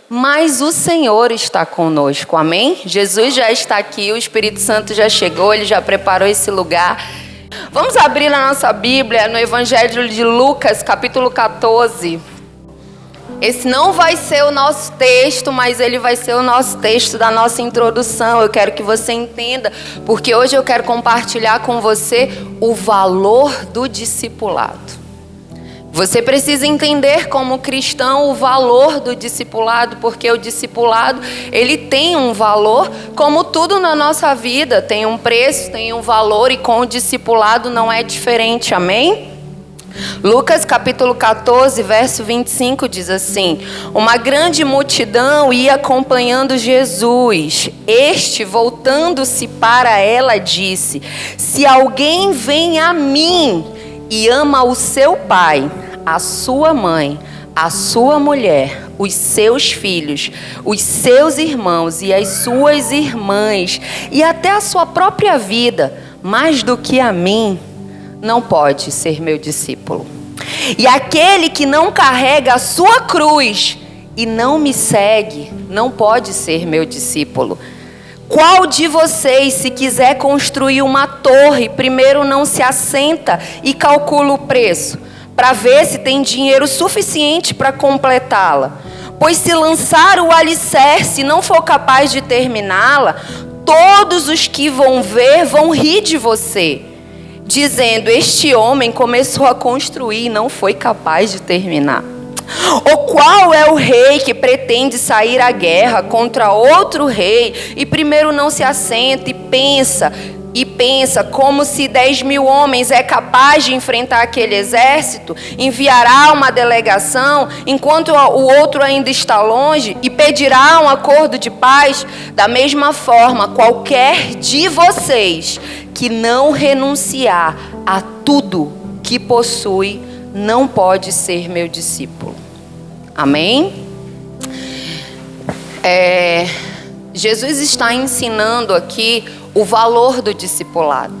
Mas o Senhor está conosco, amém? Jesus já está aqui, o Espírito Santo já chegou, Ele já preparou esse lugar. Vamos abrir a nossa Bíblia no Evangelho de Lucas, capítulo 14. Esse não vai ser o nosso texto, mas ele vai ser o nosso texto da nossa introdução. Eu quero que você entenda, porque hoje eu quero compartilhar com você o valor do discipulado. Você precisa entender como cristão o valor do discipulado, porque o discipulado, ele tem um valor, como tudo na nossa vida, tem um preço, tem um valor, e com o discipulado não é diferente, amém? Lucas capítulo 14, verso 25 diz assim: uma grande multidão ia acompanhando Jesus. Este, voltando-se para ela, disse: se alguém vem a mim e ama o seu pai, a sua mãe, a sua mulher, os seus filhos, os seus irmãos e as suas irmãs, e até a sua própria vida, mais do que a mim, não pode ser meu discípulo. E aquele que não carrega a sua cruz e não me segue, não pode ser meu discípulo. Qual de vocês, se quiser construir uma torre, primeiro não se assenta e calcula o preço, para ver se tem dinheiro suficiente para completá-la? Pois se lançar o alicerce e não for capaz de terminá-la, todos os que vão ver vão rir de você, dizendo: este homem começou a construir e não foi capaz de terminar. Ou qual é o rei que pretende sair à guerra contra outro rei e primeiro não se assenta e pensa como se 10.000 homens é capaz de enfrentar aquele exército, enviará uma delegação enquanto o outro ainda está longe e pedirá um acordo de paz? Da mesma forma, qualquer de vocês que não renunciar a tudo que possui não pode ser meu discípulo. Amém? Jesus está ensinando aqui o valor do discipulado.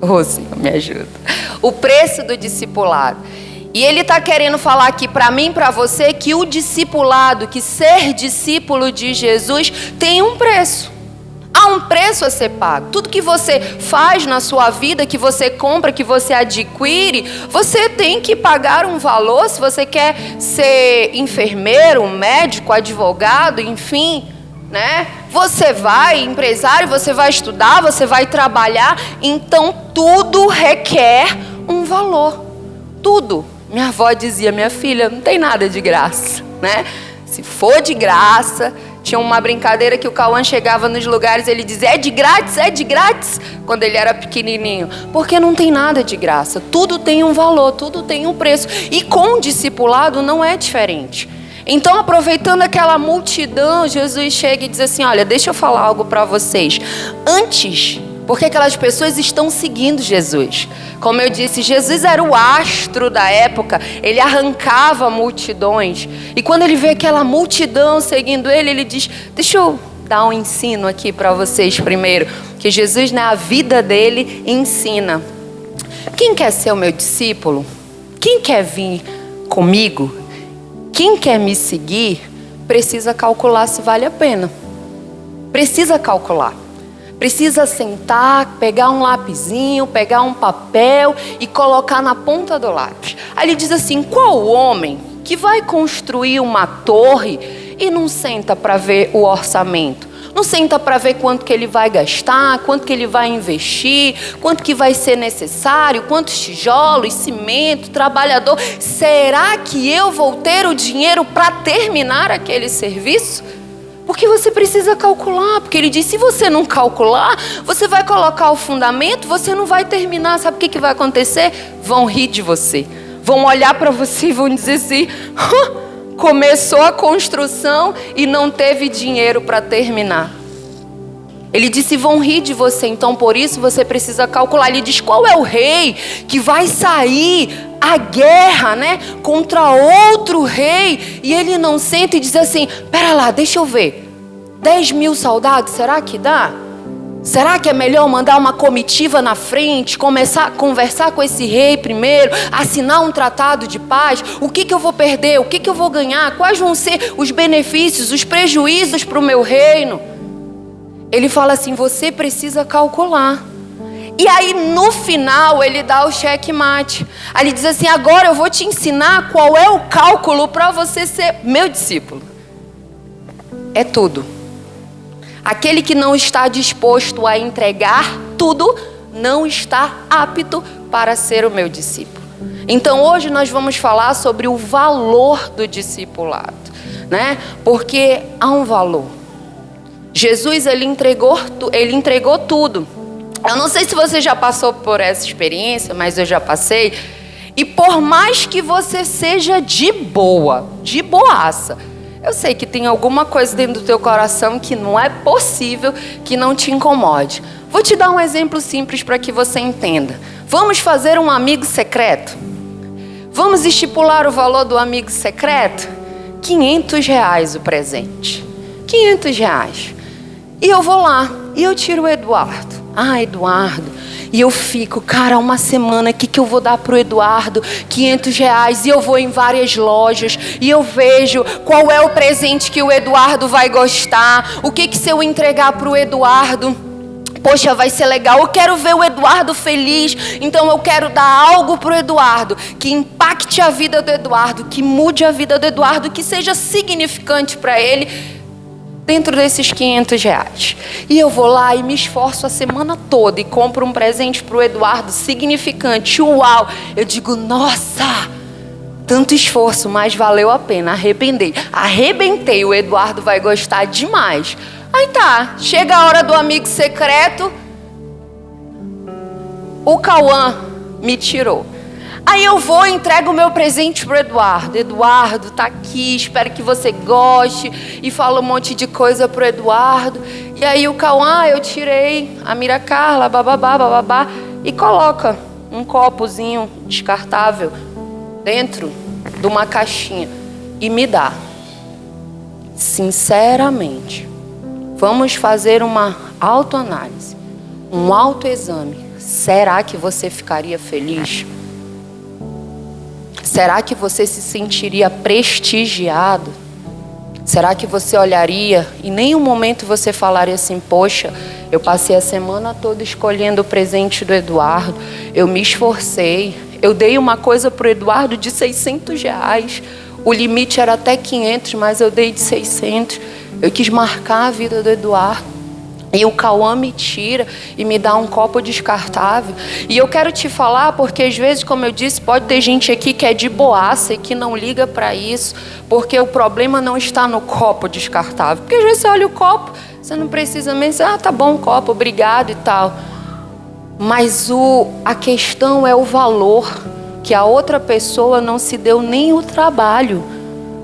Oh, Senhor, me ajuda. O preço do discipulado. E Ele está querendo falar aqui para mim e para você que o discipulado, que ser discípulo de Jesus tem um preço. Há um preço a ser pago. Tudo que você faz na sua vida, que você compra, que você adquire, você tem que pagar um valor. Se você quer ser enfermeiro, médico, advogado, enfim, né? Você vai, empresário, você vai estudar, você vai trabalhar. Então tudo requer um valor. Tudo. Minha avó dizia: minha filha, não tem nada de graça, né? Se for de graça... Tinha uma brincadeira que o Cauã chegava nos lugares, ele dizia: é de grátis, quando ele era pequenininho. Porque não tem nada de graça, tudo tem um valor, tudo tem um preço. E com o discipulado não é diferente. Então, aproveitando aquela multidão, Jesus chega e diz assim: olha, deixa eu falar algo para vocês. Antes, porque aquelas pessoas estão seguindo Jesus. Como eu disse, Jesus era o astro da época, ele arrancava multidões. E quando ele vê aquela multidão seguindo ele, ele diz: deixa eu dar um ensino aqui para vocês primeiro. Que Jesus, na vida dele, ensina. Quem quer ser o meu discípulo? Quem quer vir comigo? Quem quer me seguir? Precisa calcular se vale a pena. Precisa calcular. Precisa sentar, pegar um lapisinho, pegar um papel e colocar na ponta do lápis. Aí ele diz assim: qual homem que vai construir uma torre e não senta para ver o orçamento? Não senta para ver quanto que ele vai gastar, quanto que ele vai investir, quanto que vai ser necessário, quantos tijolos, cimento, trabalhador. Será que eu vou ter o dinheiro para terminar aquele serviço? Porque você precisa calcular, porque ele diz: se você não calcular, você vai colocar o fundamento, você não vai terminar. Sabe o que vai acontecer? Vão rir de você, vão olhar para você e vão dizer assim: começou a construção e não teve dinheiro para terminar. Ele disse: vão rir de você, então por isso você precisa calcular. Ele diz: qual é o rei que vai sair à guerra, né, contra outro rei, e ele não senta e diz assim: pera lá, deixa eu ver, 10.000 soldados, será que dá? Será que é melhor mandar uma comitiva na frente, começar a conversar com esse rei primeiro, assinar um tratado de paz? O que eu vou perder? O que eu vou ganhar? Quais vão ser os benefícios, os prejuízos para o meu reino? Ele fala assim, você precisa calcular. E aí no final ele dá o checkmate. Aí ele diz assim, agora eu vou te ensinar qual é o cálculo para você ser meu discípulo. É tudo. Aquele que não está disposto a entregar tudo, não está apto para ser o meu discípulo. Então hoje nós vamos falar sobre o valor do discipulado, né? Porque há um valor. Jesus, ele entregou tudo. Eu não sei se você já passou por essa experiência, mas eu já passei. E por mais que você seja de boa, de boaça, eu sei que tem alguma coisa dentro do teu coração que não é possível que não te incomode. Vou te dar um exemplo simples para que você entenda. Vamos fazer um amigo secreto? Vamos estipular o valor do amigo secreto? R$500 o presente. R$500. E eu vou lá e eu tiro o Eduardo. Ah, Eduardo. E eu fico, cara, uma semana, o que eu vou dar pro Eduardo? R$500. E eu vou em várias lojas e eu vejo qual é o presente que o Eduardo vai gostar. O que se eu entregar pro Eduardo, poxa, vai ser legal. Eu quero ver o Eduardo feliz. Então eu quero dar algo pro Eduardo que impacte a vida do Eduardo, que mude a vida do Eduardo, que seja significante para ele. Dentro desses R$500. E eu vou lá e me esforço a semana toda e compro um presente para o Eduardo significante. Uau! Eu digo, nossa! Tanto esforço, mas valeu a pena. Arrebentei. O Eduardo vai gostar demais. Aí tá, chega a hora do amigo secreto. O Cauã me tirou. Aí eu vou e entrego o meu presente pro Eduardo. Eduardo, tá aqui, espero que você goste. E falo um monte de coisa pro Eduardo. E aí o Cauã, eu tirei a Mira Carla, bababá, e coloca um copozinho descartável dentro de uma caixinha e me dá. Sinceramente, vamos fazer uma autoanálise, um autoexame. Será que você ficaria feliz? Será que você se sentiria prestigiado? Será que você olharia e em nenhum momento você falaria assim, poxa, eu passei a semana toda escolhendo o presente do Eduardo, eu me esforcei, eu dei uma coisa para o Eduardo de R$600, o limite era até 500, mas eu dei de 600, eu quis marcar a vida do Eduardo. E o Cauã me tira e me dá um copo descartável. E eu quero te falar porque às vezes, como eu disse, pode ter gente aqui que é de boaça e que não liga para isso. Porque o problema não está no copo descartável. Porque às vezes você olha o copo, você não precisa mesmo dizer, tá bom, copo, obrigado e tal. Mas a questão é o valor que a outra pessoa não se deu nem o trabalho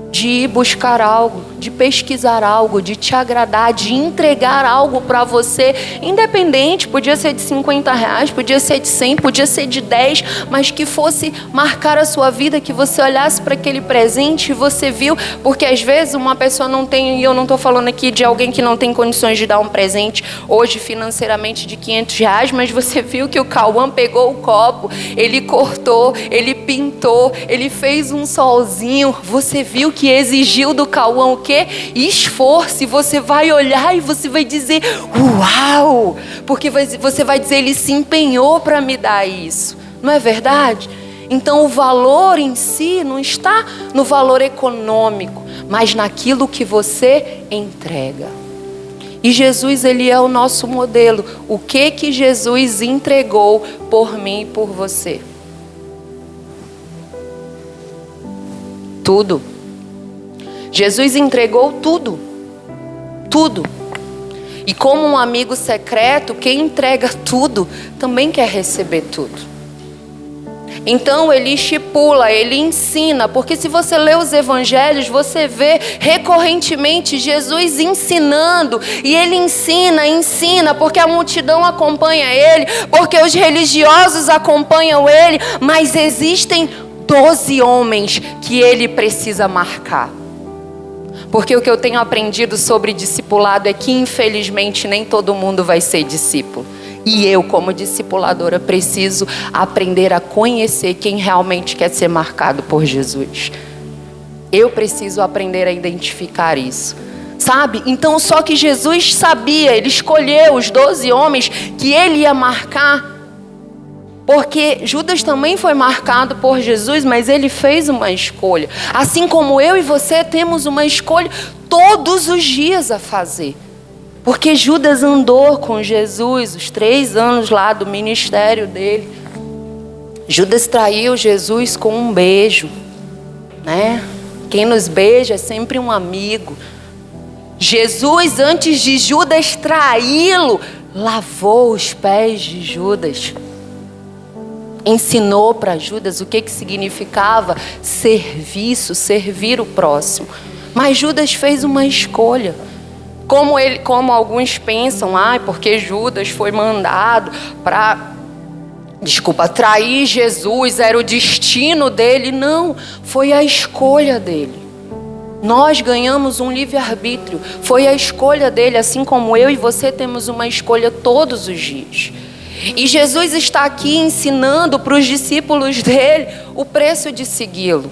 de ir buscar algo, de pesquisar algo, de te agradar, de entregar algo para você, independente, podia ser de R$50, podia ser de 100, podia ser de 10, mas que fosse marcar a sua vida, que você olhasse para aquele presente e você viu, porque às vezes uma pessoa não tem, e eu não estou falando aqui de alguém que não tem condições de dar um presente hoje financeiramente de R$500, mas você viu que o Cauã pegou o copo, ele cortou, ele pintou, ele fez um solzinho, você viu que exigiu do Cauã o quê? Esforço. E você vai olhar e você vai dizer, uau! Porque você vai dizer, ele se empenhou para me dar isso. Não é verdade? Então o valor em si não está no valor econômico, mas naquilo que você entrega. E Jesus, ele é o nosso modelo. O que Jesus entregou por mim e por você? Tudo. Jesus entregou tudo. Tudo. E como um amigo secreto, quem entrega tudo também quer receber tudo. Então ele estipula, ele ensina, porque se você lê os evangelhos, você vê recorrentemente Jesus ensinando, e ele ensina, porque a multidão acompanha ele, porque os religiosos acompanham ele, mas existem 12 homens que ele precisa marcar. Porque o que eu tenho aprendido sobre discipulado é que, infelizmente, nem todo mundo vai ser discípulo. E eu, como discipuladora, preciso aprender a conhecer quem realmente quer ser marcado por Jesus. Eu preciso aprender a identificar isso. Sabe? Então, só que Jesus sabia, ele escolheu os 12 homens que ele ia marcar. Porque Judas também foi marcado por Jesus, mas ele fez uma escolha. Assim como eu e você temos uma escolha todos os dias a fazer. Porque Judas andou com Jesus os 3 anos lá do ministério dele. Judas traiu Jesus com um beijo, né? Quem nos beija é sempre um amigo. Jesus, antes de Judas traí-lo, lavou os pés de Judas. Ensinou para Judas o que significava serviço, servir o próximo. Mas Judas fez uma escolha. Como alguns pensam, porque Judas foi mandado para, trair Jesus, era o destino dele. Não, foi a escolha dele. Nós ganhamos um livre-arbítrio. Foi a escolha dele, assim como eu e você temos uma escolha todos os dias. E Jesus está aqui ensinando para os discípulos dele o preço de segui-lo.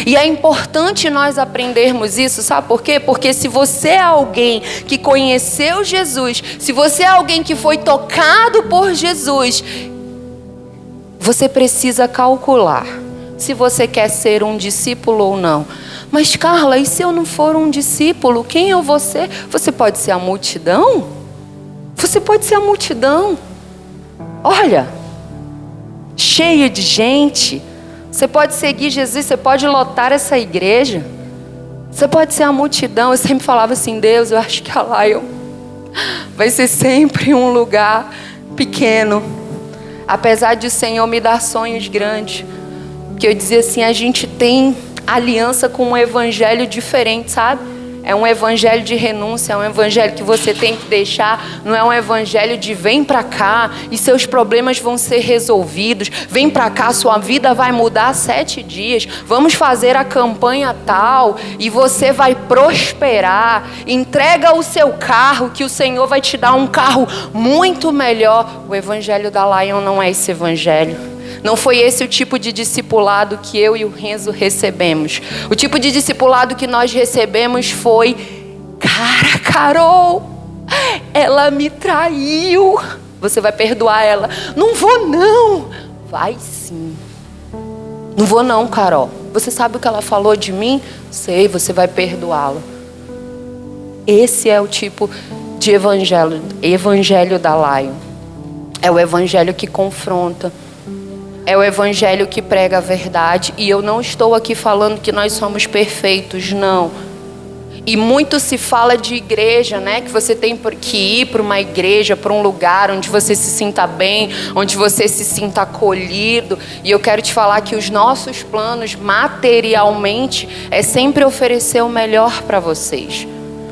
E é importante nós aprendermos isso, sabe por quê? Porque se você é alguém que conheceu Jesus, se você é alguém que foi tocado por Jesus, você precisa calcular se você quer ser um discípulo ou não. Mas Carla, e se eu não for um discípulo, quem eu vou ser? Você pode ser a multidão? Você pode ser a multidão. Olha, cheia de gente. Você pode seguir Jesus, você pode lotar essa igreja. Você pode ser a multidão. Eu sempre falava assim, Deus, eu acho que a Lion vai ser sempre um lugar pequeno. Apesar de o Senhor me dar sonhos grandes. Porque eu dizia assim, a gente tem aliança com um evangelho diferente, sabe? É um evangelho de renúncia, é um evangelho que você tem que deixar. Não é um evangelho de vem pra cá e seus problemas vão ser resolvidos. Vem pra cá, sua vida vai mudar 7 dias. Vamos fazer a campanha tal e você vai prosperar. Entrega o seu carro que o Senhor vai te dar um carro muito melhor. O evangelho da Lion não é esse evangelho. Não foi esse o tipo de discipulado que eu e o Renzo recebemos. O tipo de discipulado que nós recebemos foi: cara, Carol, ela me traiu. Você vai perdoar ela? Não vou não. Vai sim. Não vou não, Carol. Você sabe o que ela falou de mim? Sei, você vai perdoá-la. Esse é o tipo de evangelho da Lion. É o evangelho que confronta. É o evangelho que prega a verdade. E eu não estou aqui falando que nós somos perfeitos, não. E muito se fala de igreja, né? Que você tem que ir para uma igreja, para um lugar onde você se sinta bem, onde você se sinta acolhido. E eu quero te falar que os nossos planos, materialmente, é sempre oferecer o melhor para vocês.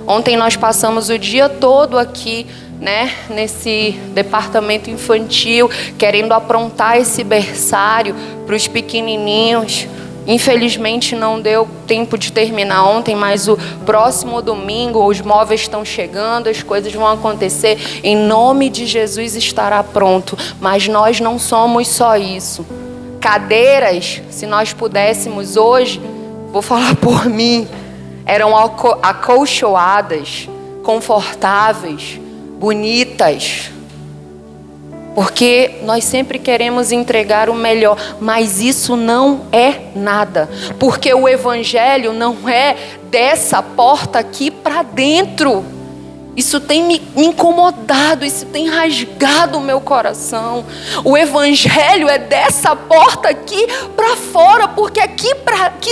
Ontem nós passamos o dia todo aqui, né, nesse departamento infantil, querendo aprontar esse berçário para os pequenininhos. Infelizmente não deu tempo de terminar ontem, mas o próximo domingo os móveis estão chegando, as coisas vão acontecer. Em nome de Jesus estará pronto. Mas nós não somos só isso. Cadeiras, se nós pudéssemos hoje, vou falar por mim, eram acolchoadas, confortáveis, bonitas, porque nós sempre queremos entregar o melhor, mas isso não é nada, porque o evangelho não é dessa porta aqui para dentro. Isso tem me incomodado, isso tem rasgado o meu coração. O evangelho é dessa porta aqui para fora, porque aqui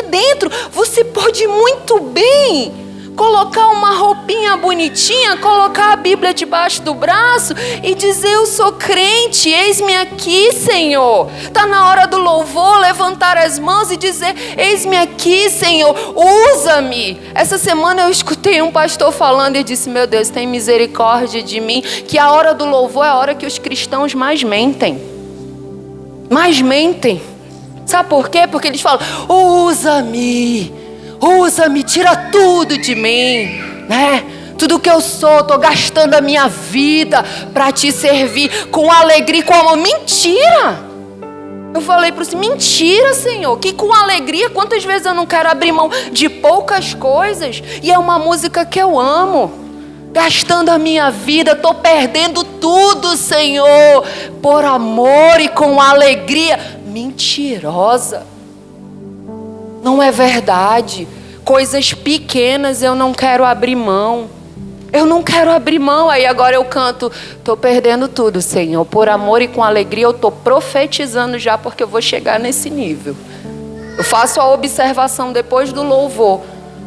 dentro você pode muito bem colocar uma roupinha bonitinha, colocar a Bíblia debaixo do braço e dizer: eu sou crente, eis-me aqui, Senhor. Está na hora do louvor, levantar as mãos e dizer: eis-me aqui, Senhor, usa-me. Essa semana eu escutei um pastor falando e disse: meu Deus, tem misericórdia de mim, que a hora do louvor é a hora que os cristãos mais mentem. Mais mentem. Sabe por quê? Porque eles falam: usa-me. Usa-me, tira tudo de mim, né? Tudo que eu sou, estou gastando a minha vida para te servir com alegria e com amor. Mentira! Eu falei para você, mentira, Senhor, que com alegria, quantas vezes eu não quero abrir mão de poucas coisas, e é uma música que eu amo, gastando a minha vida, estou perdendo tudo, Senhor, por amor e com alegria. Mentirosa, não é verdade. Coisas pequenas eu não quero abrir mão. Eu não quero abrir mão. Aí agora eu canto, estou perdendo tudo, Senhor, por amor e com alegria. Eu estou profetizando já, porque eu vou chegar nesse nível. Eu faço a observação depois do louvor,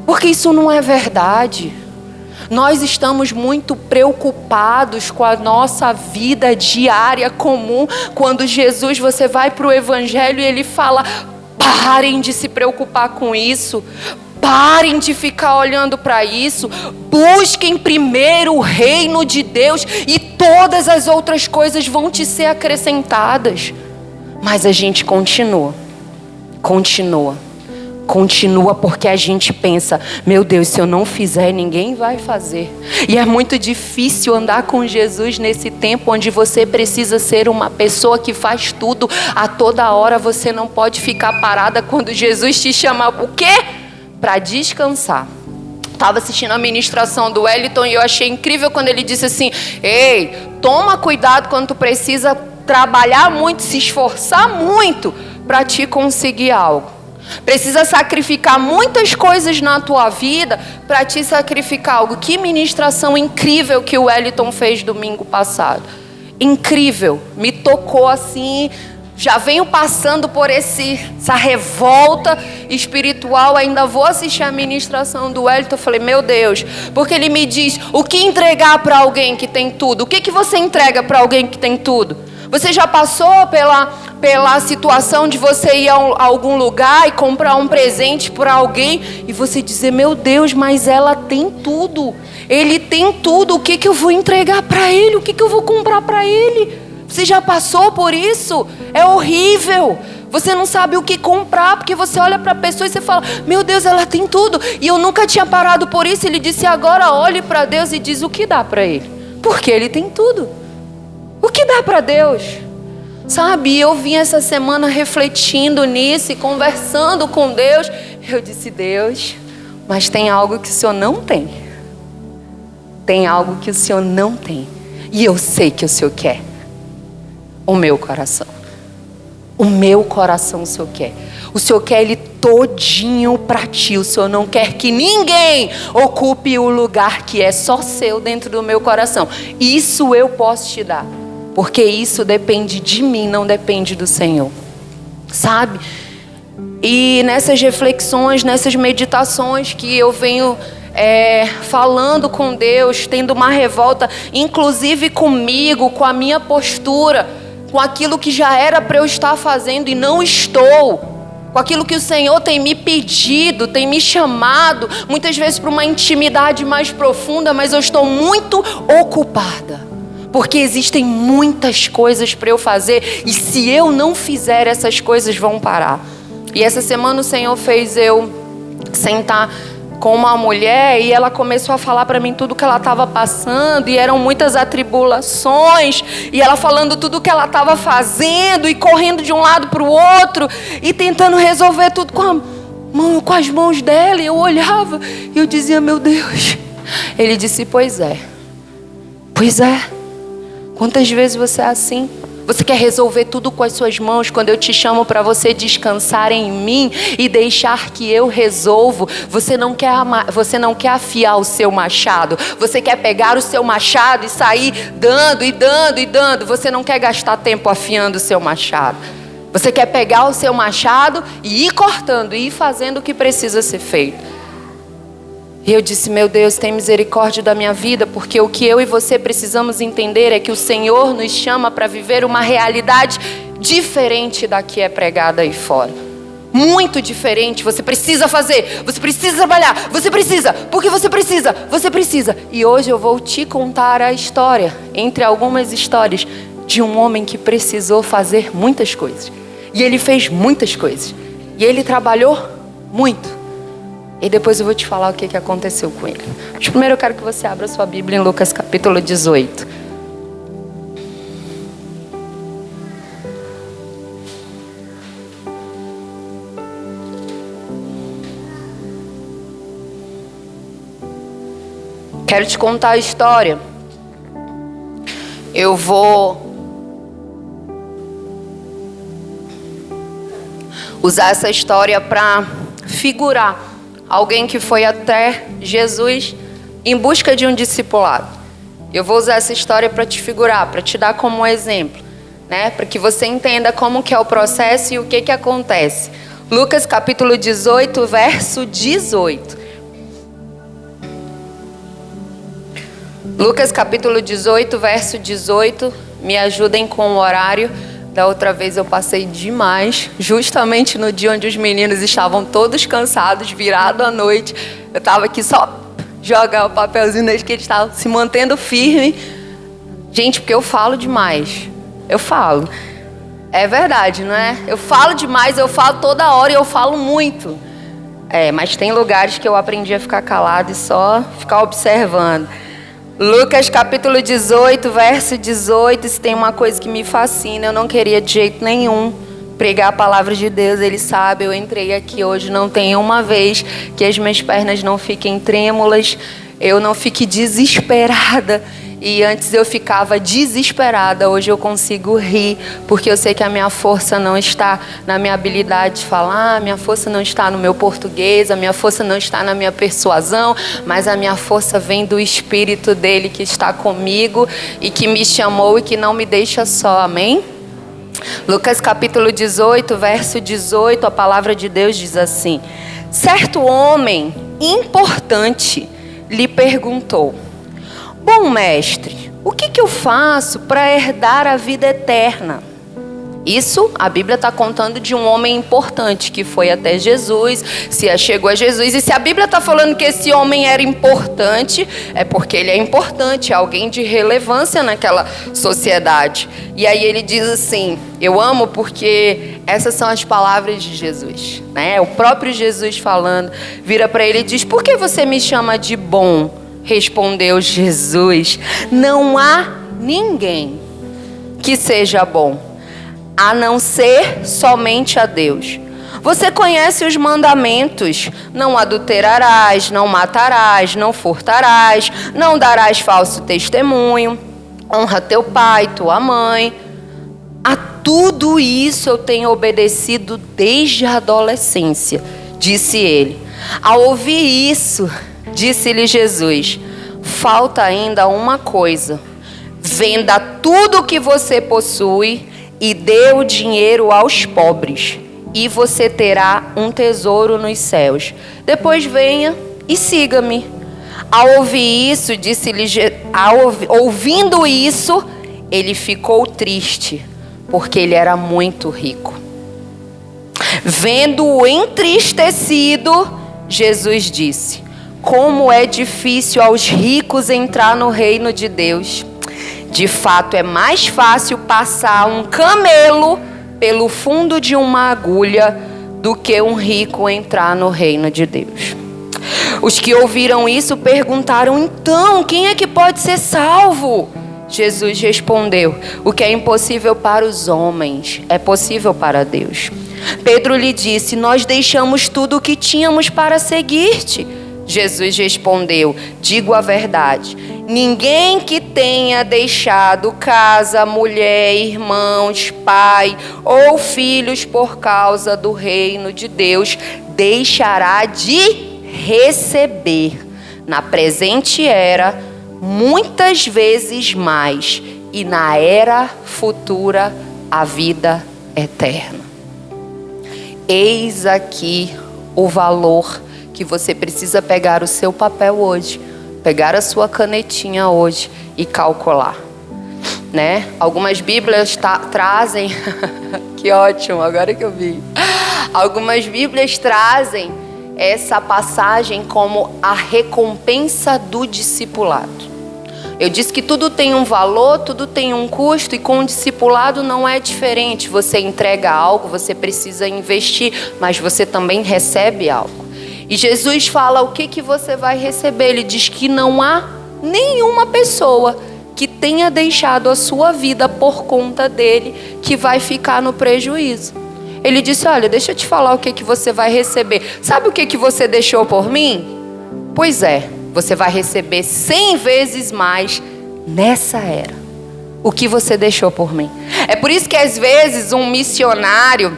porque isso não é verdade. Nós estamos muito preocupados com a nossa vida diária comum. Quando Jesus, você vai para o Evangelho e ele fala, parem de se preocupar com isso. Parem de ficar olhando para isso. Busquem primeiro o reino de Deus e todas as outras coisas vão te ser acrescentadas. Mas a gente continua porque a gente pensa, meu Deus, se eu não fizer, ninguém vai fazer. E é muito difícil andar com Jesus nesse tempo onde você precisa ser uma pessoa que faz tudo a toda hora. Você não pode ficar parada quando Jesus te chama. O quê? Para descansar. Estava assistindo a ministração do Wellington e eu achei incrível quando ele disse assim, ei, toma cuidado quando tu precisa trabalhar muito, se esforçar muito para te conseguir algo. Precisa sacrificar muitas coisas na tua vida para te sacrificar algo. Que ministração incrível que o Wellington fez domingo passado. Incrível, me tocou assim. Já venho passando por essa revolta espiritual, ainda vou assistir a ministração do Wellington. Eu falei, meu Deus, porque ele me diz, o que entregar para alguém que tem tudo? O que você entrega para alguém que tem tudo? Você já passou pela situação de você ir a algum lugar e comprar um presente para alguém e você dizer, meu Deus, mas ela tem tudo, ele tem tudo, o que eu vou entregar para ele? O que eu vou comprar para ele? Você já passou por isso? É horrível. Você não sabe o que comprar, porque você olha para a pessoa e você fala, meu Deus, ela tem tudo. E eu nunca tinha parado por isso. Ele disse, agora olhe para Deus e diz o que dá para ele. Porque ele tem tudo. O que dá para Deus? Sabe, eu vim essa semana refletindo nisso e conversando com Deus. Eu disse, Deus, mas tem algo que o Senhor não tem. Tem algo que o Senhor não tem. E eu sei que o Senhor quer. O meu coração. O meu coração o Senhor quer. O Senhor quer ele todinho para ti. O Senhor não quer que ninguém ocupe o lugar que é só seu dentro do meu coração. Isso eu posso te dar. Porque isso depende de mim, não depende do Senhor. Sabe? E nessas reflexões, nessas meditações que eu venho falando com Deus, tendo uma revolta, inclusive comigo, com a minha postura, com aquilo que já era para eu estar fazendo e não estou, com aquilo que o Senhor tem me pedido, tem me chamado, muitas vezes para uma intimidade mais profunda, mas eu estou muito ocupada, porque existem muitas coisas para eu fazer e se eu não fizer, essas coisas vão parar. E essa semana o Senhor fez eu sentar com uma mulher e ela começou a falar para mim tudo que ela estava passando e eram muitas atribulações e ela falando tudo que ela estava fazendo e correndo de um lado para o outro e tentando resolver tudo com as mãos dela. E eu olhava e eu dizia, meu Deus. Ele disse, pois é, quantas vezes você é assim? Você quer resolver tudo com as suas mãos quando eu te chamo para você descansar em mim e deixar que eu resolvo. Você não quer afiar o seu machado. Você quer pegar o seu machado e sair dando e dando e dando. Você não quer gastar tempo afiando o seu machado. Você quer pegar o seu machado e ir cortando, e ir fazendo o que precisa ser feito. E eu disse, meu Deus, tem misericórdia da minha vida, porque o que eu e você precisamos entender é que o Senhor nos chama para viver uma realidade diferente da que é pregada aí fora. Muito diferente. Você precisa fazer, você precisa trabalhar, porque você precisa. E hoje eu vou te contar a história, entre algumas histórias, de um homem que precisou fazer muitas coisas. E ele fez muitas coisas. E ele trabalhou muito. E depois eu vou te falar o que aconteceu com ele. Mas primeiro eu quero que você abra sua Bíblia em Lucas capítulo 18. Quero te contar a história. Eu vou usar essa história para figurar alguém que foi até Jesus em busca de um discipulado. Eu vou usar essa história para te figurar, para te dar como exemplo, né? Para que você entenda como que é o processo e o que acontece. Lucas capítulo 18, verso 18. Lucas capítulo 18, verso 18. Me ajudem com o horário. Da outra vez eu passei demais, justamente no dia onde os meninos estavam todos cansados, virado à noite. Eu estava aqui só jogar o papelzinho neles, que eles estavam se mantendo firme. Gente, porque eu falo demais. Eu falo. É verdade, não é? Eu falo demais, eu falo toda hora e eu falo muito. Mas tem lugares que eu aprendi a ficar calado e só ficar observando. Lucas capítulo 18, verso 18, se tem uma coisa que me fascina, eu não queria de jeito nenhum pregar a palavra de Deus, Ele sabe, eu entrei aqui hoje, não tem uma vez que as minhas pernas não fiquem trêmulas, eu não fique desesperada, e antes eu ficava desesperada, hoje eu consigo rir, porque eu sei que a minha força não está na minha habilidade de falar, a minha força não está no meu português, a minha força não está na minha persuasão, mas a minha força vem do Espírito dele que está comigo e que me chamou e que não me deixa só, amém? Lucas capítulo 18, verso 18, a palavra de Deus diz assim: certo homem importante lhe perguntou: bom mestre, o que eu faço para herdar a vida eterna? Isso, a Bíblia está contando de um homem importante que foi até Jesus, se achegou a Jesus. E se a Bíblia está falando que esse homem era importante, é porque ele é importante, é alguém de relevância naquela sociedade. E aí ele diz assim, eu amo porque essas são as palavras de Jesus, né? O próprio Jesus falando, vira para ele e diz: por que você me chama de bom? Respondeu Jesus: não há ninguém que seja bom, a não ser somente a Deus. Você conhece os mandamentos: não adulterarás, não matarás, não furtarás, não darás falso testemunho, honra teu pai, tua mãe. A tudo isso eu tenho obedecido desde a adolescência, disse ele. Ao ouvir isso, disse-lhe Jesus: falta ainda uma coisa. Venda tudo o que você possui e dê o dinheiro aos pobres, e você terá um tesouro nos céus. Depois venha e siga-me. Ao ouvir isso, ouvindo isso, ele ficou triste, porque ele era muito rico. Vendo-o entristecido, Jesus disse: como é difícil aos ricos entrar no reino de Deus. De fato, é mais fácil passar um camelo pelo fundo de uma agulha do que um rico entrar no reino de Deus. Os que ouviram isso perguntaram: então, quem é que pode ser salvo? Jesus respondeu: o que é impossível para os homens é possível para Deus. Pedro lhe disse: nós deixamos tudo o que tínhamos para seguir-te. Jesus respondeu: digo a verdade, ninguém que tenha deixado casa, mulher, irmãos, pai ou filhos por causa do reino de Deus deixará de receber na presente era muitas vezes mais, e na era futura a vida eterna. Eis aqui o valor que você precisa pegar o seu papel hoje, pegar a sua canetinha hoje e calcular, né? Algumas Bíblias trazem, que ótimo, agora que eu vi. Algumas Bíblias trazem essa passagem como a recompensa do discipulado. Eu disse que tudo tem um valor, tudo tem um custo, e com o discipulado não é diferente. Você entrega algo, você precisa investir, mas você também recebe algo. E Jesus fala o que você vai receber. Ele diz que não há nenhuma pessoa que tenha deixado a sua vida por conta dele que vai ficar no prejuízo. Ele disse, olha, deixa eu te falar o que você vai receber. Sabe o que você deixou por mim? Pois é, você vai receber 100 vezes mais nessa era. O que você deixou por mim. É por isso que às vezes um missionário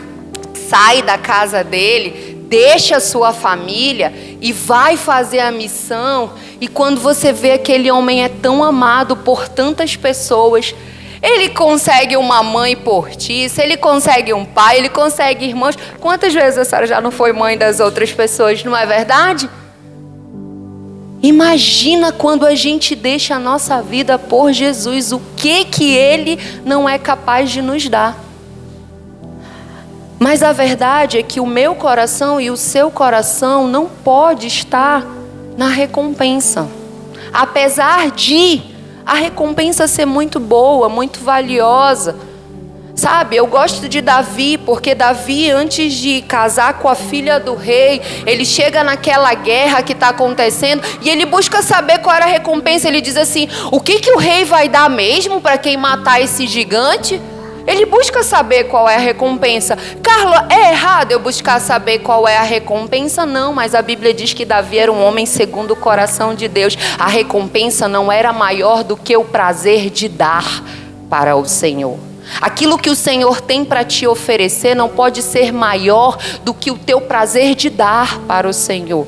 sai da casa dele, deixa a sua família e vai fazer a missão. E quando você vê aquele homem é tão amado por tantas pessoas, ele consegue uma mãe postiça, ele consegue um pai, ele consegue irmãos. Quantas vezes a senhora já não foi mãe das outras pessoas, não é verdade? Imagina quando a gente deixa a nossa vida por Jesus, o que ele não é capaz de nos dar. Mas a verdade é que o meu coração e o seu coração não pode estar na recompensa. Apesar de a recompensa ser muito boa, muito valiosa. Sabe, eu gosto de Davi, porque Davi, antes de casar com a filha do rei, ele chega naquela guerra que está acontecendo e ele busca saber qual era a recompensa. Ele diz assim, o que o rei vai dar mesmo para quem matar esse gigante? Ele busca saber qual é a recompensa. Carla, é errado eu buscar saber qual é a recompensa? Não, mas a Bíblia diz que Davi era um homem segundo o coração de Deus. A recompensa não era maior do que o prazer de dar para o Senhor. Aquilo que o Senhor tem para te oferecer não pode ser maior do que o teu prazer de dar para o Senhor.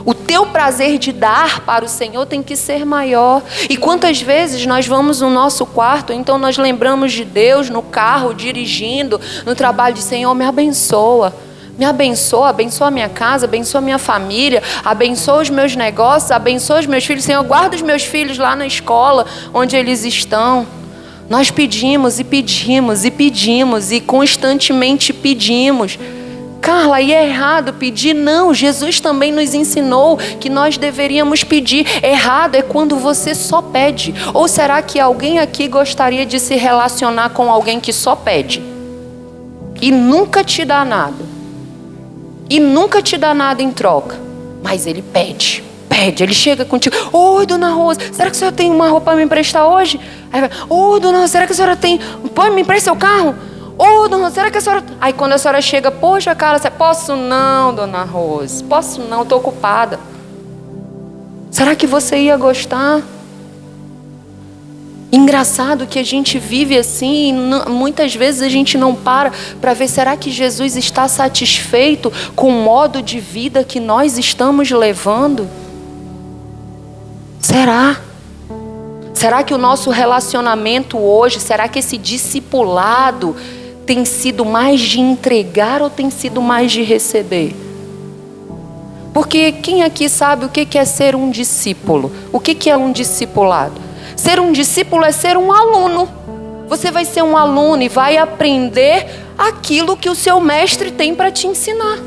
O teu prazer de dar para o Senhor tem que ser maior. E quantas vezes nós vamos no nosso quarto, então nós lembramos de Deus no carro, dirigindo, no trabalho de Senhor, me abençoa. Me abençoa, abençoa a minha casa, abençoa a minha família, abençoa os meus negócios, abençoa os meus filhos. Senhor, guarda os meus filhos lá na escola, onde eles estão. Nós pedimos e pedimos e pedimos e constantemente pedimos. Carla, e é errado pedir? Não, Jesus também nos ensinou que nós deveríamos pedir. Errado é quando você só pede. Ou será que alguém aqui gostaria de se relacionar com alguém que só pede? E nunca te dá nada. E nunca te dá nada em troca. Mas ele pede. Ele chega contigo, oi dona Rosa, será que a senhora tem uma roupa para me emprestar hoje? Aí vai, dona Rosa, será que a senhora tem, pode me emprestar seu carro? Dona Rosa, será que a senhora... Aí quando a senhora chega, poxa Carla, posso não dona Rosa, posso não, estou ocupada. Será que você ia gostar? Engraçado que a gente vive assim, e muitas vezes a gente não para ver, será que Jesus está satisfeito com o modo de vida que nós estamos levando? Será? Será que o nosso relacionamento hoje, será que esse discipulado tem sido mais de entregar ou tem sido mais de receber? Porque quem aqui sabe o que é ser um discípulo? O que é um discipulado? Ser um discípulo é ser um aluno. Você vai ser um aluno e vai aprender aquilo que o seu mestre tem para te ensinar.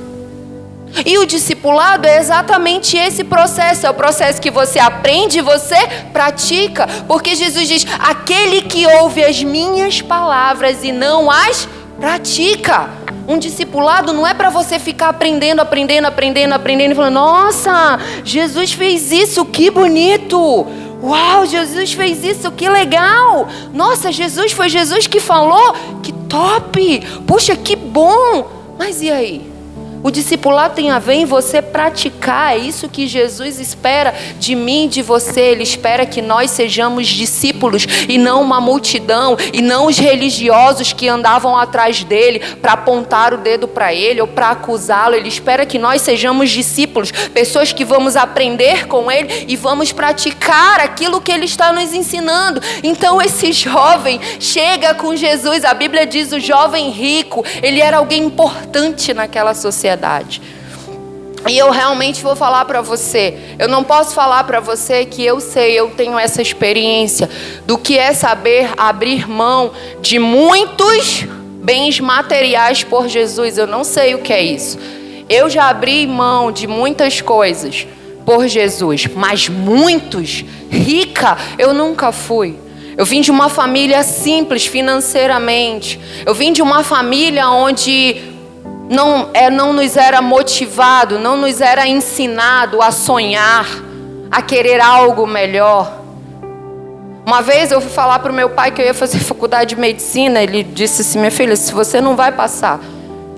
E o discipulado é exatamente esse processo. É o processo que você aprende e você pratica. Porque Jesus diz, aquele que ouve as minhas palavras e não as pratica. Um discipulado não é para você ficar aprendendo e falando, nossa, Jesus fez isso, que bonito. Uau, Jesus fez isso, que legal. Nossa, foi Jesus que falou, que top. Puxa, que bom. Mas e aí? O discipulado tem a ver em você praticar. É isso que Jesus espera de mim e de você. Ele espera que nós sejamos discípulos e não uma multidão, e não os religiosos que andavam atrás dele para apontar o dedo para ele ou para acusá-lo. Ele espera que nós sejamos discípulos, pessoas que vamos aprender com ele e vamos praticar aquilo que ele está nos ensinando. Então esse jovem chega com Jesus. A Bíblia diz, o jovem rico, ele era alguém importante naquela sociedade. E eu realmente vou falar para você, eu não posso falar para você que eu tenho essa experiência do que é saber abrir mão de muitos bens materiais por Jesus. Eu não sei o que é isso. Eu já abri mão de muitas coisas por Jesus, mas muitos, rica, eu nunca fui. Eu vim de uma família simples financeiramente. Eu vim de uma família onde não nos era motivado, não nos era ensinado a sonhar, a querer algo melhor. Uma vez eu fui falar para o meu pai que eu ia fazer faculdade de medicina. Ele disse assim: minha filha, se você não vai passar.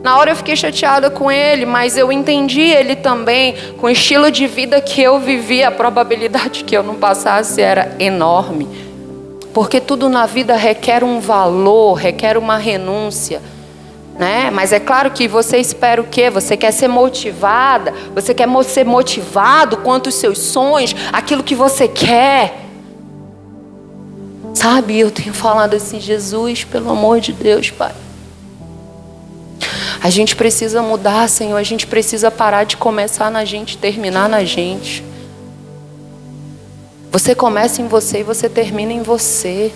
Na hora eu fiquei chateada com ele, mas eu entendi ele também. Com o estilo de vida que eu vivia, a probabilidade que eu não passasse era enorme. Porque tudo na vida requer um valor, requer uma renúncia, né? Mas é claro que você espera o quê? Você quer ser motivada, você quer ser motivado quanto os seus sonhos, aquilo que você quer. Sabe, eu tenho falado assim: Jesus, pelo amor de Deus, Pai, a gente precisa mudar, Senhor. A gente precisa parar de começar na gente, terminar na gente. Você começa em você e você termina em você.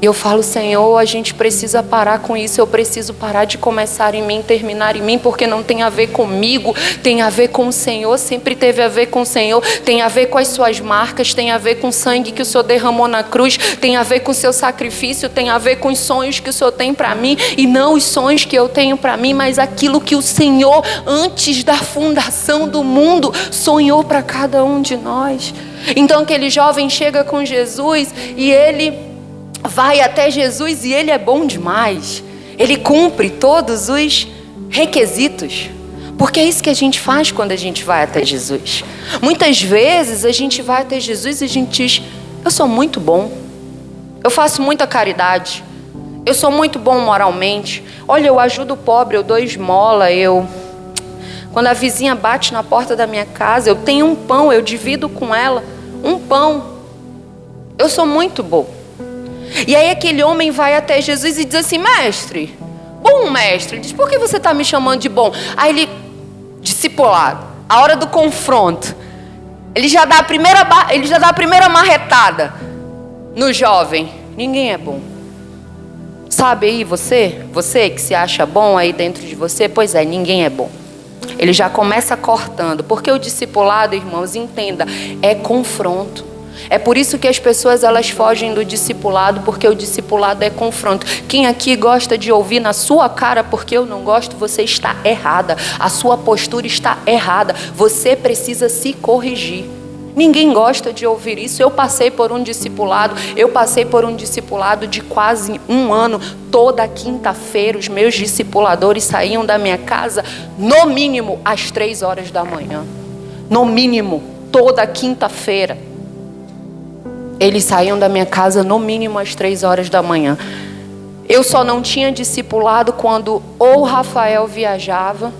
E eu falo: Senhor, a gente precisa parar com isso. Eu preciso parar de começar em mim, terminar em mim, porque não tem a ver comigo, tem a ver com o Senhor. Sempre teve a ver com o Senhor. Tem a ver com as suas marcas, tem a ver com o sangue que o Senhor derramou na cruz, tem a ver com o seu sacrifício, tem a ver com os sonhos que o Senhor tem para mim. E não os sonhos que eu tenho para mim, mas aquilo que o Senhor, antes da fundação do mundo, sonhou para cada um de nós. Então aquele jovem chega com Jesus e ele vai até Jesus, e ele é bom demais. Ele cumpre todos os requisitos. Porque é isso que a gente faz quando a gente vai até Jesus. Muitas vezes a gente vai até Jesus e a gente diz: eu sou muito bom, eu faço muita caridade, eu sou muito bom moralmente. Olha, eu ajudo o pobre, eu dou esmola, quando a vizinha bate na porta da minha casa, eu tenho um pão, eu divido com ela um pão. Eu sou muito bom. E aí aquele homem vai até Jesus e diz assim: mestre, bom mestre. Ele diz: por que você está me chamando de bom? Aí ele, discipulado, a hora do confronto, ele já dá a primeira marretada no jovem: ninguém é bom. Sabe aí você que se acha bom aí dentro de você? Pois é, ninguém é bom. Ele já começa cortando, porque o discipulado, irmãos, entenda, é confronto. É por isso que as pessoas elas fogem do discipulado, porque o discipulado é confronto. Quem aqui gosta de ouvir na sua cara porque eu não gosto, você está errada. A sua postura está errada. Você precisa se corrigir. Ninguém gosta de ouvir isso. Eu passei por um discipulado de quase 1 ano. Toda quinta-feira os meus discipuladores saíam da minha casa no mínimo às 3 horas da manhã. No mínimo, toda quinta-feira. Eles saíam da minha casa no mínimo às 3 horas da manhã. Eu só não tinha discipulado quando ou o Rafael viajava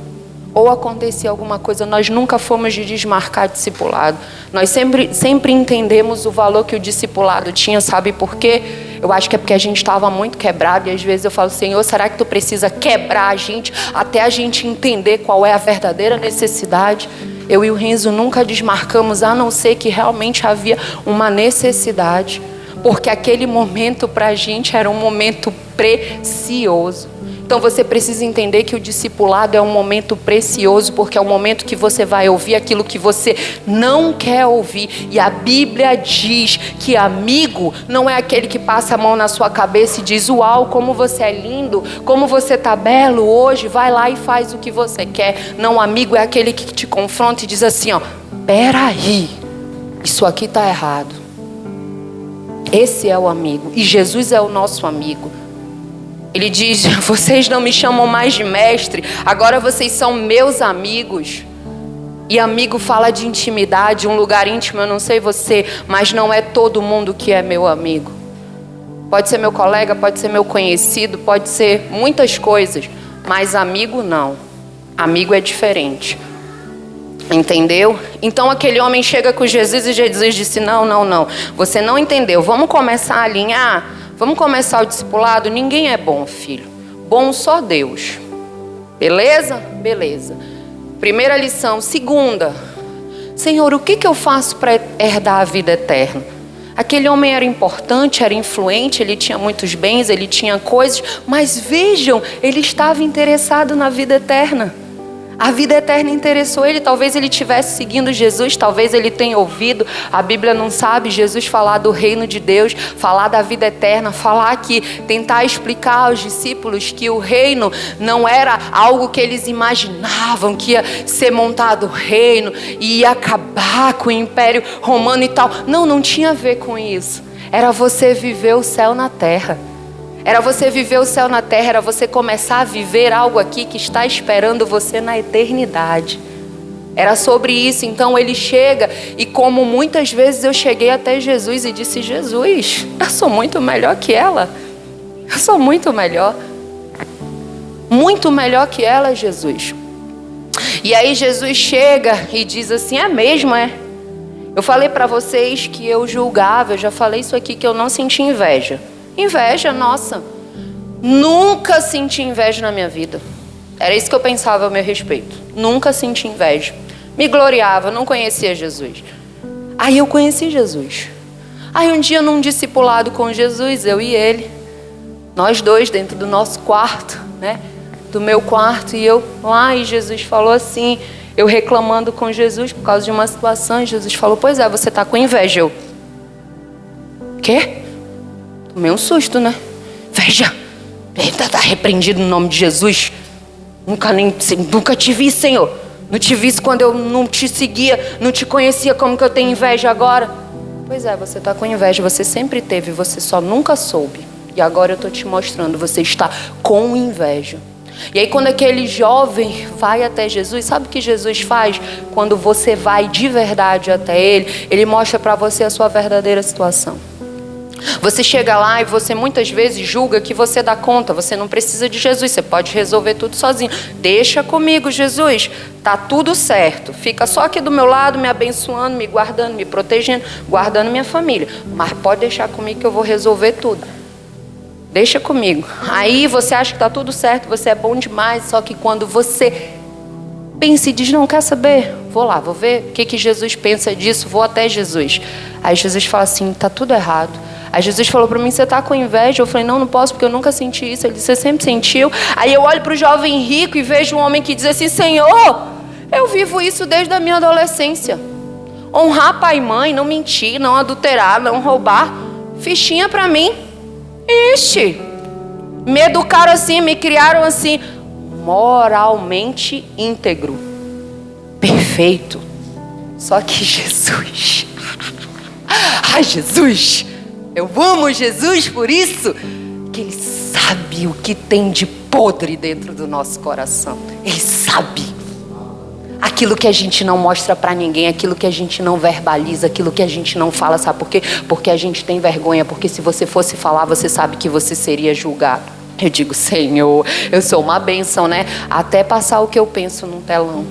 ou acontecia alguma coisa. Nós nunca fomos de desmarcar discipulado. Nós sempre entendemos o valor que o discipulado tinha. Sabe por quê? Eu acho que é porque a gente estava muito quebrado. E às vezes eu falo: Senhor, será que tu precisa quebrar a gente até a gente entender qual é a verdadeira necessidade? Eu e o Renzo nunca desmarcamos, a não ser que realmente havia uma necessidade. Porque aquele momento para a gente era um momento precioso. Então você precisa entender que o discipulado é um momento precioso, porque é o momento que você vai ouvir aquilo que você não quer ouvir. E a Bíblia diz que amigo não é aquele que passa a mão na sua cabeça e diz: uau, como você é lindo, como você está belo hoje, vai lá e faz o que você quer. Não, amigo é aquele que te confronta e diz assim: ó, peraí, isso aqui está errado. Esse é o amigo, e Jesus é o nosso amigo. Ele diz: vocês não me chamam mais de mestre, agora vocês são meus amigos. E amigo fala de intimidade, um lugar íntimo. Eu não sei você, mas não é todo mundo que é meu amigo. Pode ser meu colega, pode ser meu conhecido, pode ser muitas coisas, mas amigo não. Amigo é diferente. Entendeu? Então aquele homem chega com Jesus e Jesus disse: não, você não entendeu. Vamos começar a alinhar. Vamos começar o discipulado? Ninguém é bom, filho. Bom só Deus. Beleza? Beleza. Primeira lição. Segunda: Senhor, o que eu faço para herdar a vida eterna? Aquele homem era importante, era influente, ele tinha muitos bens, ele tinha coisas, mas vejam, ele estava interessado na vida eterna. A vida eterna interessou ele. Talvez ele estivesse seguindo Jesus, talvez ele tenha ouvido. A Bíblia não sabe Jesus falar do reino de Deus, falar da vida eterna, falar que, tentar explicar aos discípulos que o reino não era algo que eles imaginavam, que ia ser montado o reino e ia acabar com o Império Romano e tal. Não, não tinha a ver com isso. Era você viver o céu na terra. Era você viver o céu na terra, era você começar a viver algo aqui que está esperando você na eternidade. Era sobre isso. Então ele chega e, como muitas vezes eu cheguei até Jesus e disse: Jesus, eu sou muito melhor que ela. Eu sou muito melhor. Muito melhor que ela, Jesus. E aí Jesus chega e diz assim: é mesmo, é? Eu falei para vocês que eu julgava, eu já falei isso aqui, que eu não senti inveja. Inveja, nossa, nunca senti inveja na minha vida. Era isso que eu pensava a meu respeito. Nunca senti inveja. Me gloriava, não conhecia Jesus. Aí eu conheci Jesus. Aí um dia, num discipulado com Jesus, eu e ele, nós dois dentro do nosso quarto, né? Do meu quarto, e eu lá, e Jesus falou assim, eu reclamando com Jesus por causa de uma situação, e Jesus falou: pois é, você tá com inveja. Eu: quê? Tomei um susto, né? Veja, tá repreendido no nome de Jesus. Nunca te vi, Senhor. Não te vi quando eu não te seguia, não te conhecia. Como que eu tenho inveja agora? Pois é, você tá com inveja. Você sempre teve, você só nunca soube. E agora eu tô te mostrando, você está com inveja. E aí, quando aquele jovem vai até Jesus, sabe o que Jesus faz? Quando você vai de verdade até Ele, Ele mostra para você a sua verdadeira situação. Você chega lá e você muitas vezes julga que você dá conta, você não precisa de Jesus, você pode resolver tudo sozinho. Deixa comigo, Jesus, tá tudo certo. Fica só aqui do meu lado, me abençoando, me guardando, me protegendo, guardando minha família. Mas pode deixar comigo que eu vou resolver tudo. Deixa comigo. Aí você acha que tá tudo certo, você é bom demais, só que quando você pensa e diz: não, quer saber? Vou lá, vou ver o que Jesus pensa disso, vou até Jesus. Aí Jesus fala assim: tá tudo errado. Aí Jesus falou para mim: você tá com inveja? Eu falei: não posso, porque eu nunca senti isso. Ele disse: você sempre sentiu? Aí eu olho para o jovem rico e vejo um homem que diz assim: Senhor, eu vivo isso desde a minha adolescência. Honrar pai e mãe, não mentir, não adulterar, não roubar, fichinha para mim. Ixi, me educaram assim, me criaram assim, moralmente íntegro, perfeito. Só que Jesus, ai Jesus, eu amo Jesus por isso, que Ele sabe o que tem de podre dentro do nosso coração. Ele sabe. Aquilo que a gente não mostra para ninguém, aquilo que a gente não verbaliza, aquilo que a gente não fala, sabe por quê? Porque a gente tem vergonha, porque se você fosse falar, você sabe que você seria julgado. Eu digo: Senhor, eu sou uma bênção, né? Até passar o que eu penso num telão.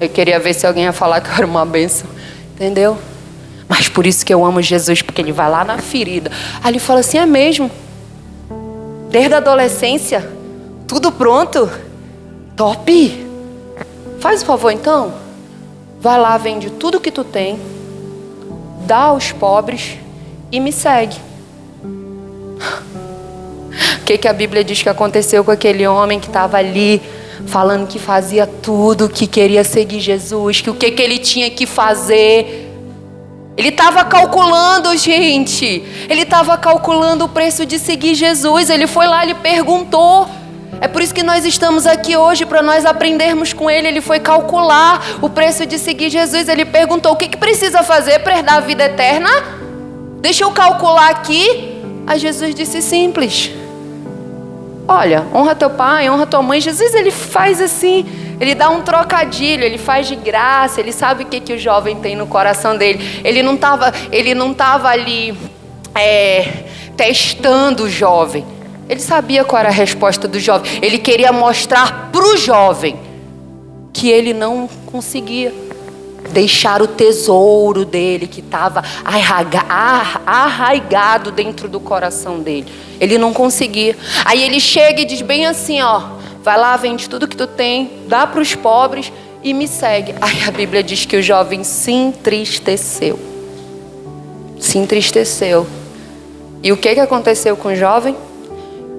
Eu queria ver se alguém ia falar que eu era uma bênção, entendeu? Mas por isso que eu amo Jesus, porque Ele vai lá na ferida. Aí Ele fala assim: é mesmo? Desde a adolescência, tudo pronto? Top! Faz o favor então, vai lá, vende tudo que tu tem, dá aos pobres e me segue. O que a Bíblia diz que aconteceu com aquele homem que estava ali, falando que fazia tudo, que queria seguir Jesus, que o que ele tinha que fazer? Ele estava calculando, gente. Ele estava calculando o preço de seguir Jesus. Ele foi lá, ele perguntou. É por isso que nós estamos aqui hoje, para nós aprendermos com ele. Ele foi calcular o preço de seguir Jesus. Ele perguntou: o que precisa fazer para herdar a vida eterna? Deixa eu calcular aqui. Aí Jesus disse: simples. Olha, honra teu pai, honra tua mãe. Jesus, ele faz assim, ele dá um trocadilho, ele faz de graça. Ele sabe o que o jovem tem no coração dele. Ele não estava ali testando o jovem. Ele sabia qual era a resposta do jovem. Ele queria mostrar para o jovem que ele não conseguia deixar o tesouro dele, que estava arraigado dentro do coração dele. Ele não conseguia. Aí ele chega e diz bem assim, ó: vai lá, vende tudo que tu tem, dá para os pobres e me segue. Aí a Bíblia diz que o jovem se entristeceu. Se entristeceu. E o que aconteceu com o jovem?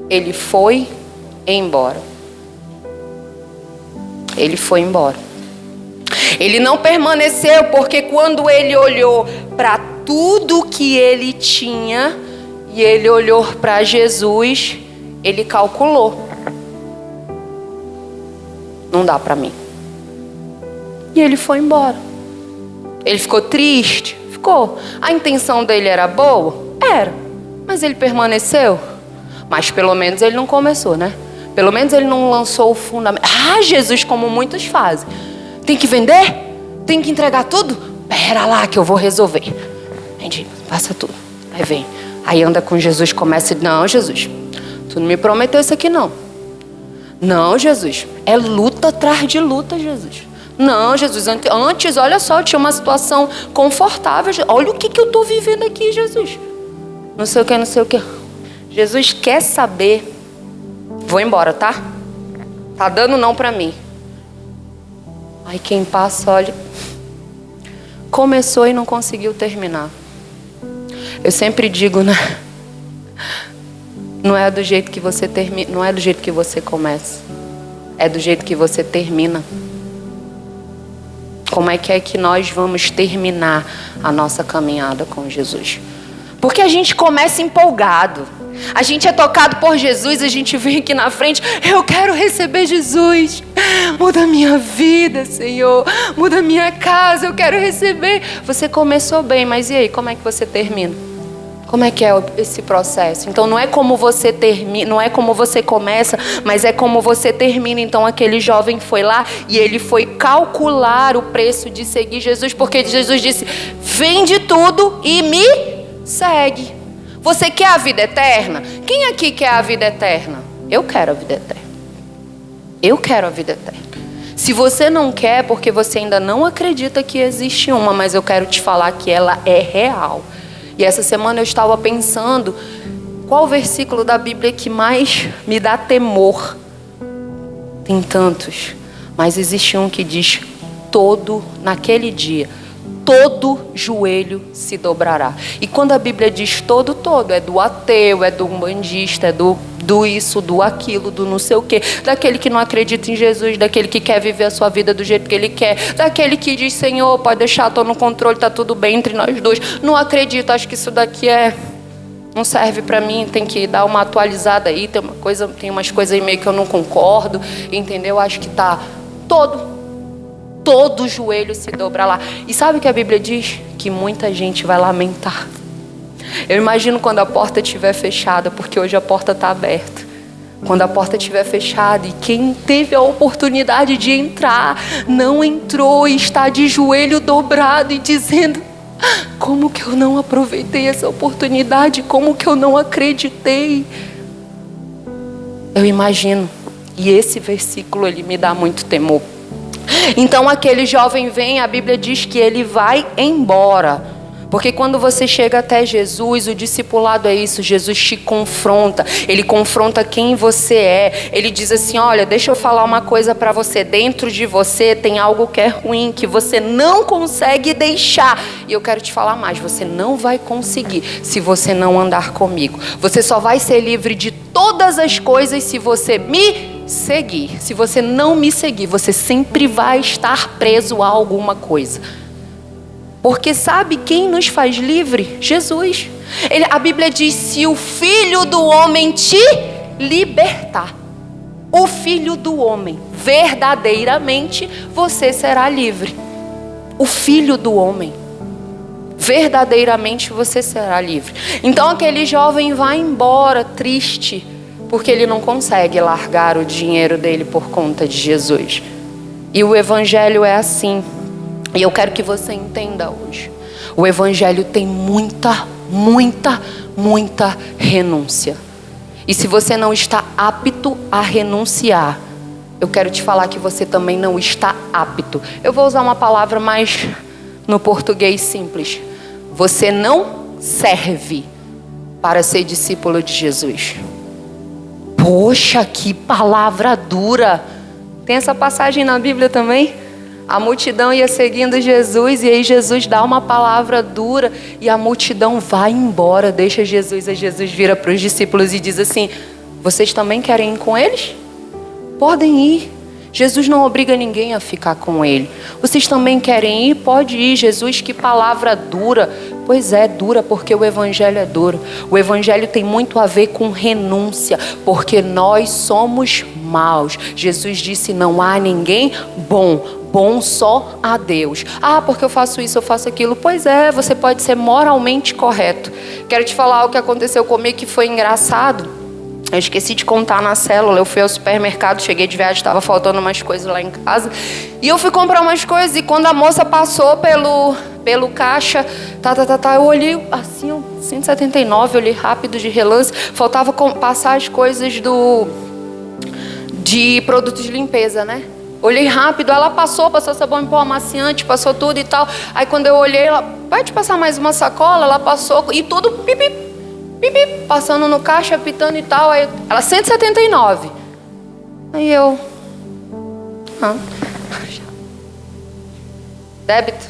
Ele foi embora. Ele foi embora. Ele não permaneceu, porque quando ele olhou para tudo que ele tinha e ele olhou para Jesus, ele calculou. Não dá para mim. E ele foi embora. Ele ficou triste? Ficou. A intenção dele era boa? Era. Mas ele permaneceu? Mas pelo menos ele não começou, né? Pelo menos ele não lançou o fundamento. Ah, Jesus, como muitos fazem. Tem que vender? Tem que entregar tudo? Pera lá que eu vou resolver. Vende, passa tudo. Aí vem. Aí anda com Jesus, começa e diz, não, Jesus, tu não me prometeu isso aqui não. Não, Jesus. É luta atrás de luta, Jesus. Não, Jesus, antes, olha só, eu tinha uma situação confortável. Olha o que eu estou vivendo aqui, Jesus. Não sei o que, não sei o que. Jesus quer saber. Vou embora, tá? Tá dando não pra mim. Aí quem passa, olha. Começou e não conseguiu terminar. Eu sempre digo, né? Não é do jeito que você termina, não é do jeito que você começa. É do jeito que você termina. Como é que nós vamos terminar a nossa caminhada com Jesus? Porque a gente começa empolgado. A gente é tocado por Jesus, a gente vem aqui na frente, eu quero receber Jesus. Muda minha vida, Senhor. Muda minha casa, eu quero receber. Você começou bem, mas e aí, como é que você termina? Como é que é esse processo? Então não é como você termina, não é como você começa, mas é como você termina. Então aquele jovem foi lá e ele foi calcular o preço de seguir Jesus, porque Jesus disse, vende tudo e me segue. Você quer a vida eterna? Quem aqui quer a vida eterna? Eu quero a vida eterna. Eu quero a vida eterna. Se você não quer, porque você ainda não acredita que existe uma, mas eu quero te falar que ela é real. E essa semana eu estava pensando, qual o versículo da Bíblia que mais me dá temor? Tem tantos, mas existe um que diz, naquele dia, todo joelho se dobrará. E quando a Bíblia diz todo, é do ateu, é do umbandista, é do isso, do aquilo, do não sei o quê, daquele que não acredita em Jesus, daquele que quer viver a sua vida do jeito que ele quer, daquele que diz, Senhor, pode deixar, estou no controle, está tudo bem entre nós dois. Não acredito, acho que isso daqui não serve para mim, tem que dar uma atualizada aí, tem umas coisas aí meio que eu não concordo, entendeu? Acho que está todo joelho se dobra lá. E sabe o que a Bíblia diz? Que muita gente vai lamentar. Eu imagino quando a porta estiver fechada, porque hoje a porta está aberta. Quando a porta estiver fechada e quem teve a oportunidade de entrar, não entrou e está de joelho dobrado e dizendo, como que eu não aproveitei essa oportunidade? Como que eu não acreditei? Eu imagino. E esse versículo, ele me dá muito temor. Então aquele jovem vem, a Bíblia diz que ele vai embora. Porque quando você chega até Jesus, o discipulado é isso, Jesus te confronta, ele confronta quem você é. Ele diz assim, olha, deixa eu falar uma coisa para você, dentro de você tem algo que é ruim, que você não consegue deixar. E eu quero te falar mais, você não vai conseguir se você não andar comigo. Você só vai ser livre de todas as coisas se você me seguir. Se você não me seguir, você sempre vai estar preso a alguma coisa. Porque sabe quem nos faz livre? Jesus. A Bíblia diz, se o Filho do Homem te libertar, o Filho do Homem, verdadeiramente você será livre. O Filho do Homem, verdadeiramente você será livre. Então aquele jovem vai embora triste, porque ele não consegue largar o dinheiro dele por conta de Jesus. E o Evangelho é assim. E eu quero que você entenda hoje. O Evangelho tem muita renúncia. E se você não está apto a renunciar, eu quero te falar que você também não está apto. Eu vou usar uma palavra mais no português simples. Você não serve para ser discípulo de Jesus. Poxa, que palavra dura. Tem essa passagem na Bíblia também? A multidão ia seguindo Jesus e aí Jesus dá uma palavra dura e a multidão vai embora, deixa Jesus. Aí Jesus vira para os discípulos e diz assim, vocês também querem ir com eles? Podem ir. Jesus não obriga ninguém a ficar com ele. Vocês também querem ir? Pode ir. Jesus, que palavra dura. Pois é, dura porque o evangelho é duro. O evangelho tem muito a ver com renúncia, porque nós somos maus. Jesus disse, não há ninguém bom só a Deus. Ah, porque eu faço isso, eu faço aquilo. Pois é, você pode ser moralmente correto. Quero te falar o que aconteceu comigo que foi engraçado. Eu esqueci de contar na célula. Eu fui ao supermercado, cheguei de viagem, estava faltando umas coisas lá em casa. E eu fui comprar umas coisas e quando a moça passou pelo caixa, eu olhei assim, 179, eu olhei rápido de relance. Faltava passar as coisas de produtos de limpeza, né? Olhei rápido, ela passou sabão em pó amaciante, passou tudo e tal. Aí quando eu olhei, ela, pode passar mais uma sacola? Ela passou e tudo, pipi, passando no caixa, apitando e tal. Aí ela, 179. Aí eu... Débito.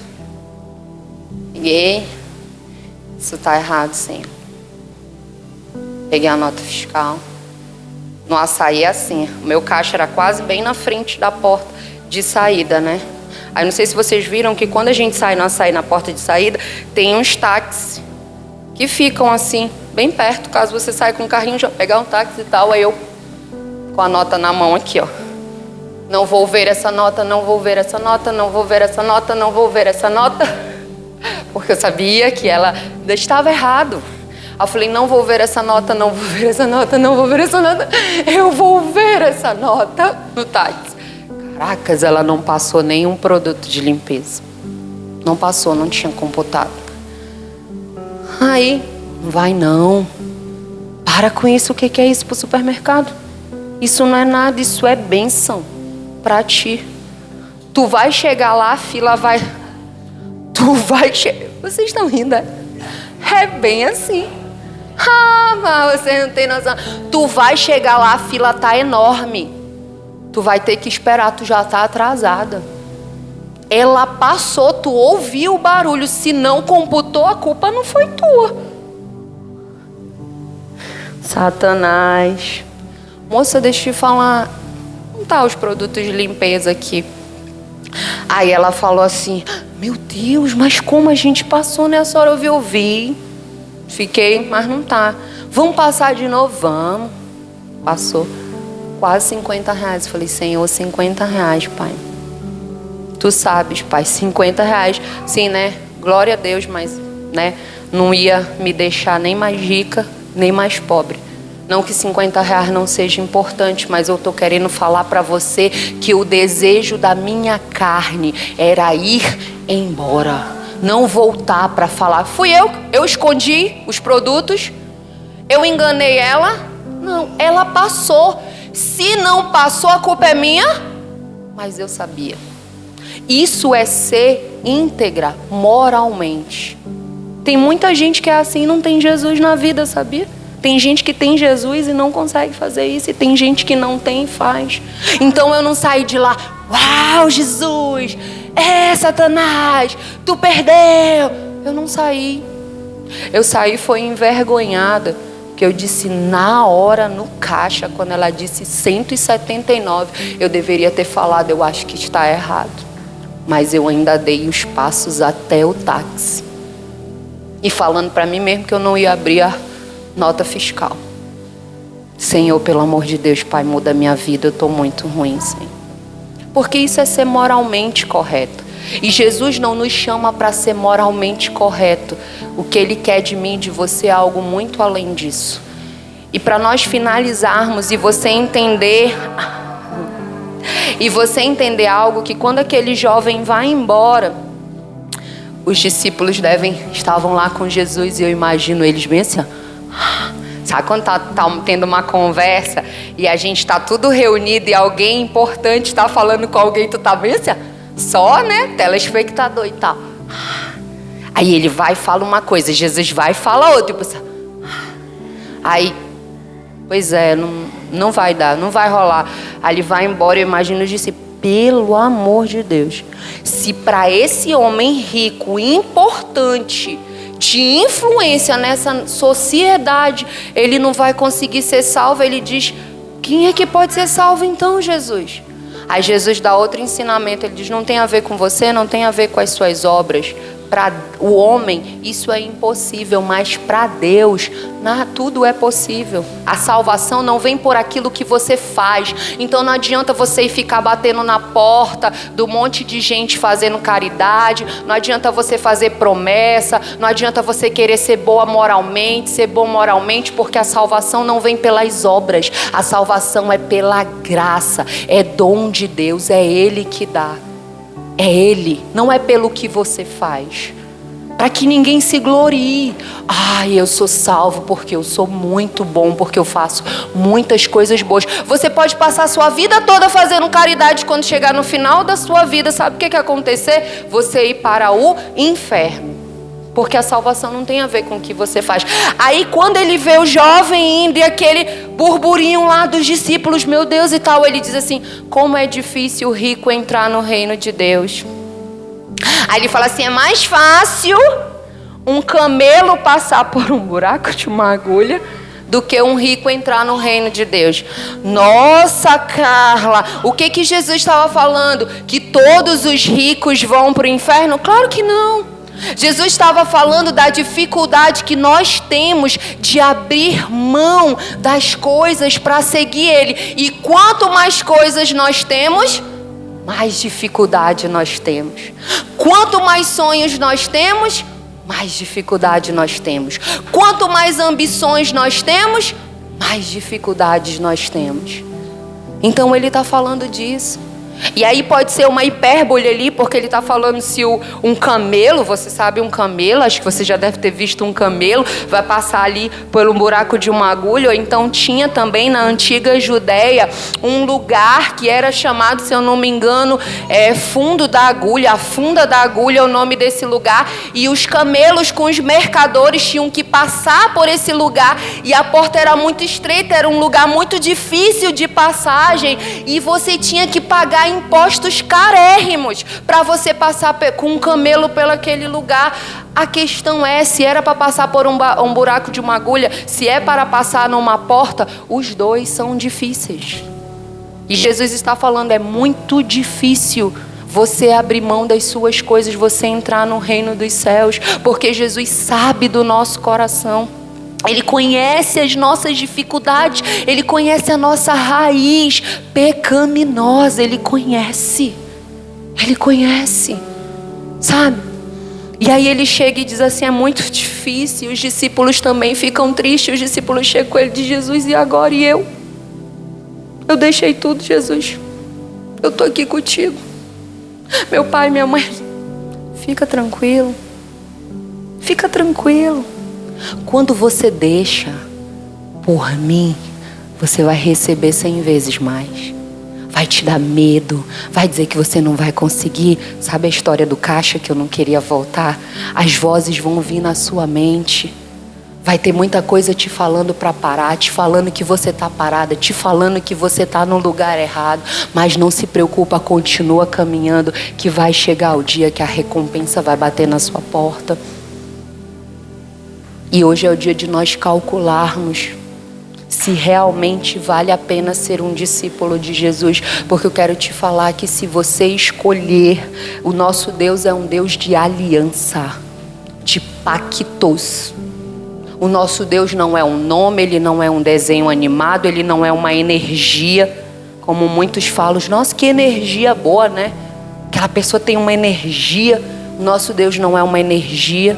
Peguei. Isso tá errado, sim. Peguei a nota fiscal. No açaí é assim. O meu caixa era quase bem na frente da porta de saída, né? Aí não sei se vocês viram que quando a gente sai no açaí na porta de saída, tem uns táxis que ficam assim, bem perto, caso você saia com um carrinho, já pegar um táxi e tal. Aí eu, com a nota na mão aqui, ó. Não vou ver essa nota, não vou ver essa nota, não vou ver essa nota, não vou ver essa nota. Porque eu sabia que ela estava errado. Aí eu falei, não vou ver essa nota, não vou ver essa nota, não vou ver essa nota. Eu vou ver essa nota no táxi. Caracas, ela não passou nenhum produto de limpeza. Não passou, não tinha computado. Aí, não vai não. Para com isso, o que é isso pro supermercado? Isso não é nada, isso é bênção pra ti. Tu vai chegar lá, a fila vai... Vocês estão rindo, é? É bem assim. Ah, mas você não tem noção. Tu vai chegar lá, a fila tá enorme. Tu vai ter que esperar, tu já tá atrasada. Ela passou, tu ouviu o barulho. Se não computou, a culpa não foi tua. Satanás. Moça, deixa eu te falar. Não tá os produtos de limpeza aqui. Aí ela falou assim, meu Deus, mas como a gente passou nessa hora? Eu vi. Fiquei, mas não tá. Vamos passar de novo? Vamos. Passou. Quase 50 reais. Falei, Senhor, 50 reais, Pai. Tu sabes, Pai, 50 reais. Sim, né? Glória a Deus, mas, né? Não ia me deixar nem mais rica, nem mais pobre. Não que 50 reais não seja importante, mas eu tô querendo falar para você que o desejo da minha carne era ir embora. Não voltar para falar. Fui eu escondi os produtos. Eu enganei ela. Não, ela passou. Se não passou, a culpa é minha. Mas eu sabia. Isso é ser íntegra moralmente. Tem muita gente que é assim e não tem Jesus na vida, sabia? Tem gente que tem Jesus e não consegue fazer isso. E tem gente que não tem e faz. Então eu não saí de lá, uau, Jesus, Satanás, tu perdeu. Eu não saí. Eu saí foi envergonhada. Que eu disse na hora, no caixa, quando ela disse 179, eu deveria ter falado, eu acho que está errado. Mas eu ainda dei os passos até o táxi. E falando para mim mesmo que eu não ia abrir a nota fiscal. Senhor, pelo amor de Deus, Pai, muda a minha vida, eu estou muito ruim, Senhor. Porque isso é ser moralmente correto. E Jesus não nos chama para ser moralmente correto. O que Ele quer de mim e de você é algo muito além disso. E para nós finalizarmos e você entender algo, que quando aquele jovem vai embora, os discípulos estavam lá com Jesus e eu imagino eles bem assim, sabe quando tá tendo uma conversa e a gente tá tudo reunido e alguém importante tá falando com alguém, tu tá bem assim, só, né, telespectador e tal. Aí ele vai e fala uma coisa, Jesus vai e fala outra, tipo assim, aí, pois é, não vai dar, não vai rolar. Aí ele vai embora, eu imagino os discípulos, pelo amor de Deus, se para esse homem rico, importante, de influência nessa sociedade, ele não vai conseguir ser salvo, ele diz, quem é que pode ser salvo então, Jesus? Aí Jesus dá outro ensinamento, ele diz, não tem a ver com você, não tem a ver com as suas obras. Para o homem isso é impossível, mas para Deus tudo é possível. A salvação não vem por aquilo que você faz. Então não adianta você ir ficar batendo na porta do monte de gente fazendo caridade, não adianta você fazer promessa, não adianta você querer ser bom moralmente, porque a salvação não vem pelas obras. A salvação é pela graça, é dom de Deus, é Ele que dá. É Ele, não é pelo que você faz. Para que ninguém se glorie. Eu sou salvo porque eu sou muito bom, porque eu faço muitas coisas boas. Você pode passar a sua vida toda fazendo caridade, quando chegar no final da sua vida, sabe o que vai acontecer? Você ir para o inferno. Porque a salvação não tem a ver com o que você faz. Aí quando ele vê o jovem indo e aquele burburinho lá dos discípulos, meu Deus e tal, ele diz assim, como é difícil o rico entrar no reino de Deus. Aí ele fala assim, é mais fácil um camelo passar por um buraco de uma agulha do que um rico entrar no reino de Deus. Nossa, Carla, o que Jesus estava falando? Que todos os ricos vão para o inferno? Claro que não. Jesus estava falando da dificuldade que nós temos de abrir mão das coisas para seguir Ele. E quanto mais coisas nós temos, mais dificuldade nós temos. Quanto mais sonhos nós temos, mais dificuldade nós temos. Quanto mais ambições nós temos, mais dificuldades nós temos. Então Ele está falando disso. E aí pode ser uma hipérbole ali, porque ele está falando se um camelo, você sabe um camelo, acho que você já deve ter visto um camelo, vai passar ali por um buraco de uma agulha. Ou então tinha também na antiga Judéia um lugar que era chamado, se eu não me engano, fundo da agulha, a funda da agulha é o nome desse lugar. E os camelos com os mercadores tinham que passar por esse lugar, e a porta era muito estreita, era um lugar muito difícil de passagem, e você tinha que pagar impostos carérrimos para você passar com um camelo pelo aquele lugar. A questão é, se era para passar por um buraco de uma agulha, se é para passar numa porta, os dois são difíceis. E Jesus está falando, é muito difícil você abrir mão das suas coisas, você entrar no reino dos céus, porque Jesus sabe do nosso coração. Ele conhece as nossas dificuldades, Ele conhece a nossa raiz pecaminosa, Ele conhece, sabe? E aí Ele chega e diz assim, é muito difícil, os discípulos também ficam tristes, os discípulos chegam com Ele e dizem, Jesus, e agora? E eu? Eu deixei tudo, Jesus, eu estou aqui contigo, meu pai, minha mãe, fica tranquilo, quando você deixa por mim, você vai receber 100 vezes mais. Vai te dar medo, vai dizer que você não vai conseguir. Sabe a história do caixa que eu não queria voltar? As vozes vão vir na sua mente. Vai ter muita coisa te falando para parar, te falando que você está parada, te falando que você está no lugar errado. Mas não se preocupa, continua caminhando, que vai chegar o dia que a recompensa vai bater na sua porta. E hoje é o dia de nós calcularmos se realmente vale a pena ser um discípulo de Jesus. Porque eu quero te falar que se você escolher, o nosso Deus é um Deus de aliança, de pactos. O nosso Deus não é um nome, Ele não é um desenho animado, Ele não é uma energia, como muitos falam, nossa, que energia boa, né? Aquela pessoa tem uma energia. O nosso Deus não é uma energia.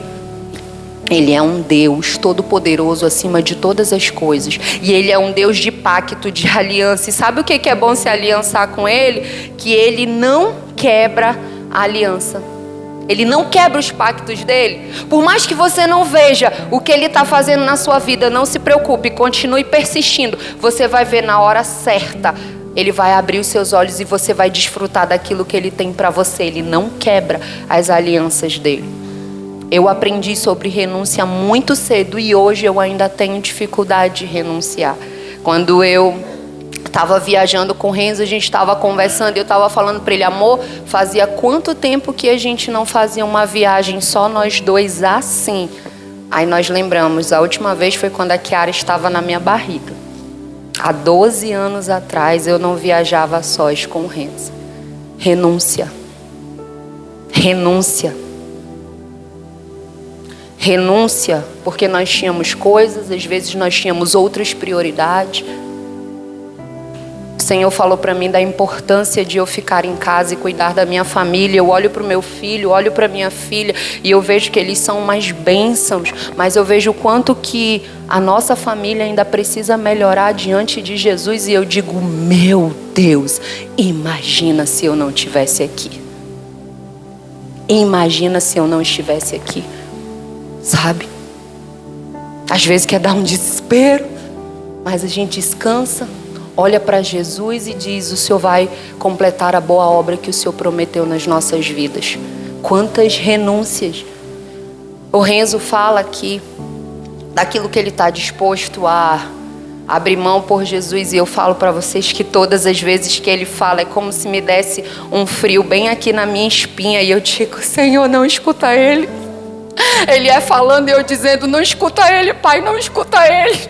Ele é um Deus todo-poderoso acima de todas as coisas. E Ele é um Deus de pacto, de aliança. E sabe o que é bom se aliançar com Ele? Que Ele não quebra a aliança. Ele não quebra os pactos dele. Por mais que você não veja o que Ele está fazendo na sua vida, não se preocupe, continue persistindo. Você vai ver na hora certa. Ele vai abrir os seus olhos e você vai desfrutar daquilo que Ele tem para você. Ele não quebra as alianças dele. Eu aprendi sobre renúncia muito cedo e hoje eu ainda tenho dificuldade de renunciar. Quando eu estava viajando com o Renzo, a gente estava conversando e eu estava falando para ele, amor, fazia quanto tempo que a gente não fazia uma viagem só nós dois assim? Aí nós lembramos, a última vez foi quando a Kiara estava na minha barriga. Há 12 anos atrás eu não viajava a sós com o Renzo. Renúncia. Renúncia. Renúncia, porque nós tínhamos coisas, às vezes nós tínhamos outras prioridades. O Senhor falou para mim da importância de eu ficar em casa e cuidar da minha família. Eu olho para o meu filho, olho para minha filha e eu vejo que eles são umas bênçãos, mas eu vejo o quanto que a nossa família ainda precisa melhorar diante de Jesus. E eu digo, meu Deus, imagina se eu não estivesse aqui. Imagina se eu não estivesse aqui. Sabe? Às vezes quer dar um desespero, mas a gente descansa, olha para Jesus e diz, o Senhor vai completar a boa obra que o Senhor prometeu nas nossas vidas. Quantas renúncias. O Renzo fala aqui daquilo que ele está disposto a abrir mão por Jesus, e eu falo para vocês que todas as vezes que ele fala é como se me desse um frio bem aqui na minha espinha, e eu digo, Senhor, não escuta ele. Ele é falando e eu dizendo, não escuta ele, Pai, não escuta ele.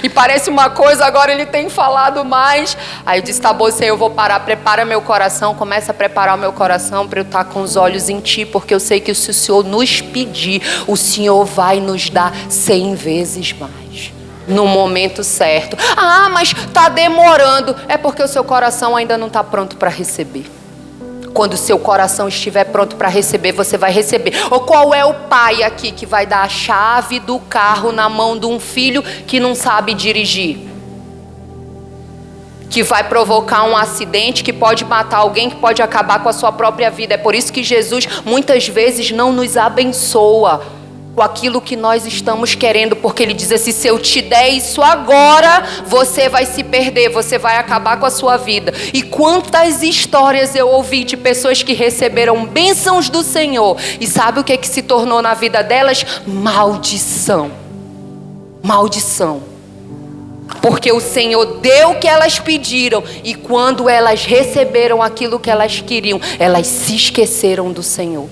E parece uma coisa, agora ele tem falado mais. Aí eu disse, tá bom, Senhor, eu vou parar, prepara meu coração, começa a preparar o meu coração para eu estar com os olhos em Ti, porque eu sei que se o Senhor nos pedir, o Senhor vai nos dar 100 vezes mais, no momento certo. Ah, mas tá demorando. É porque o seu coração ainda não está pronto para receber. Quando o seu coração estiver pronto para receber, você vai receber. Ou qual é o pai aqui que vai dar a chave do carro na mão de um filho que não sabe dirigir? Que vai provocar um acidente, que pode matar alguém, que pode acabar com a sua própria vida. É por isso que Jesus muitas vezes não nos abençoa com aquilo que nós estamos querendo, porque ele diz assim, se eu te der isso agora, você vai se perder, você vai acabar com a sua vida. E quantas histórias eu ouvi de pessoas que receberam bênçãos do Senhor, e sabe o que se tornou na vida delas? Maldição. Maldição. Porque o Senhor deu o que elas pediram, e quando elas receberam aquilo que elas queriam, elas se esqueceram do Senhor.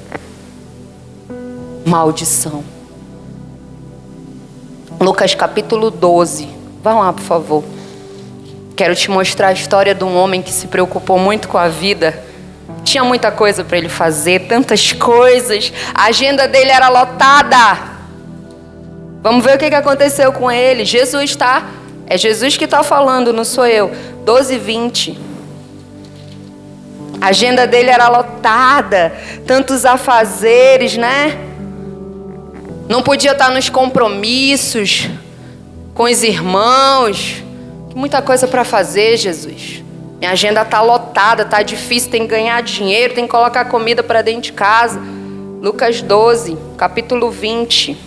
Maldição. Lucas capítulo 12. Vão lá, por favor. Quero te mostrar a história de um homem que se preocupou muito com a vida. Tinha muita coisa para ele fazer, tantas coisas. A agenda dele era lotada. Vamos ver o que aconteceu com ele. Jesus, tá? É Jesus que está falando, não sou eu. 12:20. A agenda dele era lotada. Tantos afazeres, né? Não podia estar nos compromissos com os irmãos. Muita coisa para fazer, Jesus. Minha agenda está lotada, está difícil, tem que ganhar dinheiro, tem que colocar comida para dentro de casa. Lucas 12, capítulo 20.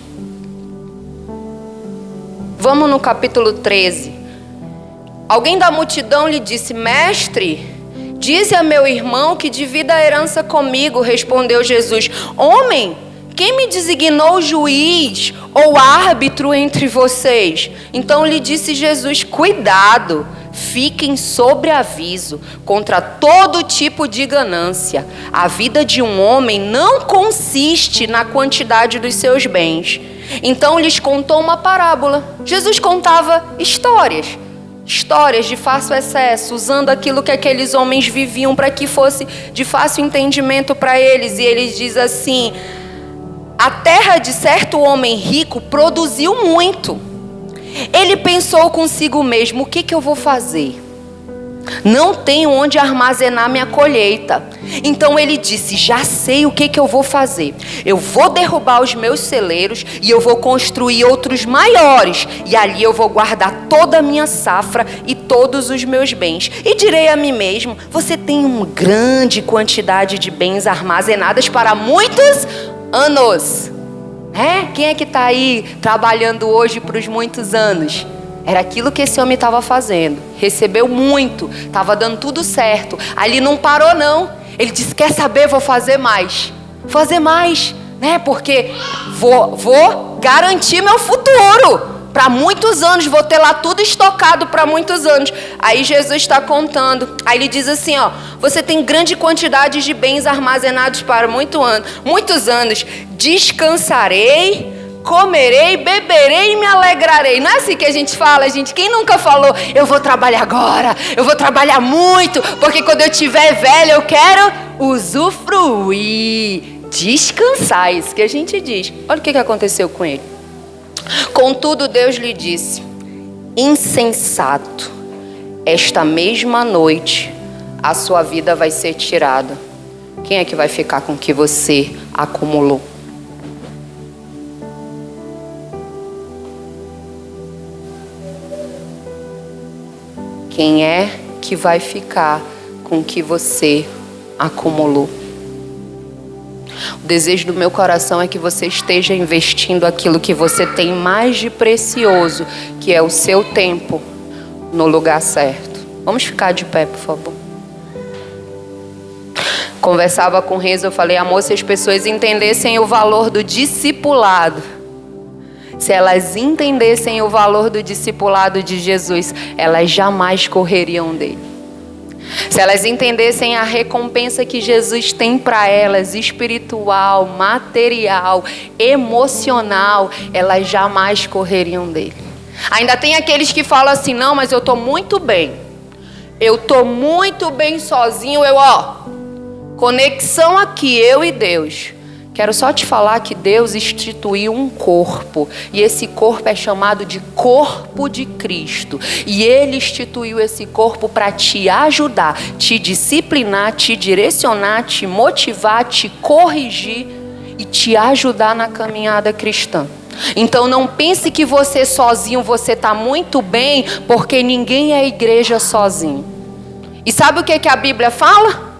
Vamos no capítulo 13. Alguém da multidão lhe disse, mestre, dize a meu irmão que divida a herança comigo. Respondeu Jesus, homem, quem me designou juiz ou árbitro entre vocês? Então lhe disse Jesus, cuidado, fiquem sobre aviso contra todo tipo de ganância. A vida de um homem não consiste na quantidade dos seus bens. Então lhes contou uma parábola. Jesus contava histórias de fácil acesso, usando aquilo que aqueles homens viviam para que fosse de fácil entendimento para eles. E ele diz assim, a terra de certo homem rico produziu muito. Ele pensou consigo mesmo, o que eu vou fazer? Não tenho onde armazenar minha colheita. Então ele disse, já sei o que eu vou fazer. Eu vou derrubar os meus celeiros e eu vou construir outros maiores. E ali eu vou guardar toda a minha safra e todos os meus bens. E direi a mim mesmo, você tem uma grande quantidade de bens armazenadas para muitos anos. Quem é que está aí trabalhando hoje para os muitos anos? Era aquilo que esse homem estava fazendo. Recebeu muito, estava dando tudo certo. Ali não parou não. Ele disse, quer saber, vou fazer mais. Fazer mais, né? Porque vou garantir meu futuro. Para muitos anos, vou ter lá tudo estocado para muitos anos. Aí Jesus está contando. Aí ele diz assim, ó, você tem grande quantidade de bens armazenados para muitos anos. Descansarei comerei, beberei e me alegrarei. Não é assim que a gente fala, gente? Quem nunca falou, eu vou trabalhar agora, eu vou trabalhar muito, porque quando eu tiver velho eu quero usufruir, descansar, isso que a gente diz. Olha o que aconteceu com ele. Contudo, Deus lhe disse: insensato, esta mesma noite a sua vida vai ser tirada. Quem é que vai ficar com o que você acumulou? Quem é que vai ficar com o que você acumulou? O desejo do meu coração é que você esteja investindo aquilo que você tem mais de precioso, que é o seu tempo, no lugar certo. Vamos ficar de pé, por favor. Conversava com o Renzo, eu falei, amor, se as pessoas entendessem o valor do discipulado, se elas entendessem o valor do discipulado de Jesus, elas jamais correriam dele. Se elas entendessem a recompensa que Jesus tem para elas, espiritual, material, emocional, elas jamais correriam dele. Ainda tem aqueles que falam assim, não, mas eu estou muito bem. Eu estou muito bem sozinho, conexão aqui, eu e Deus. Quero só te falar que Deus instituiu um corpo. E esse corpo é chamado de corpo de Cristo. E Ele instituiu esse corpo para te ajudar, te disciplinar, te direcionar, te motivar, te corrigir e te ajudar na caminhada cristã. Então não pense que você sozinho, você está muito bem, porque ninguém é igreja sozinho. E sabe o que a Bíblia fala?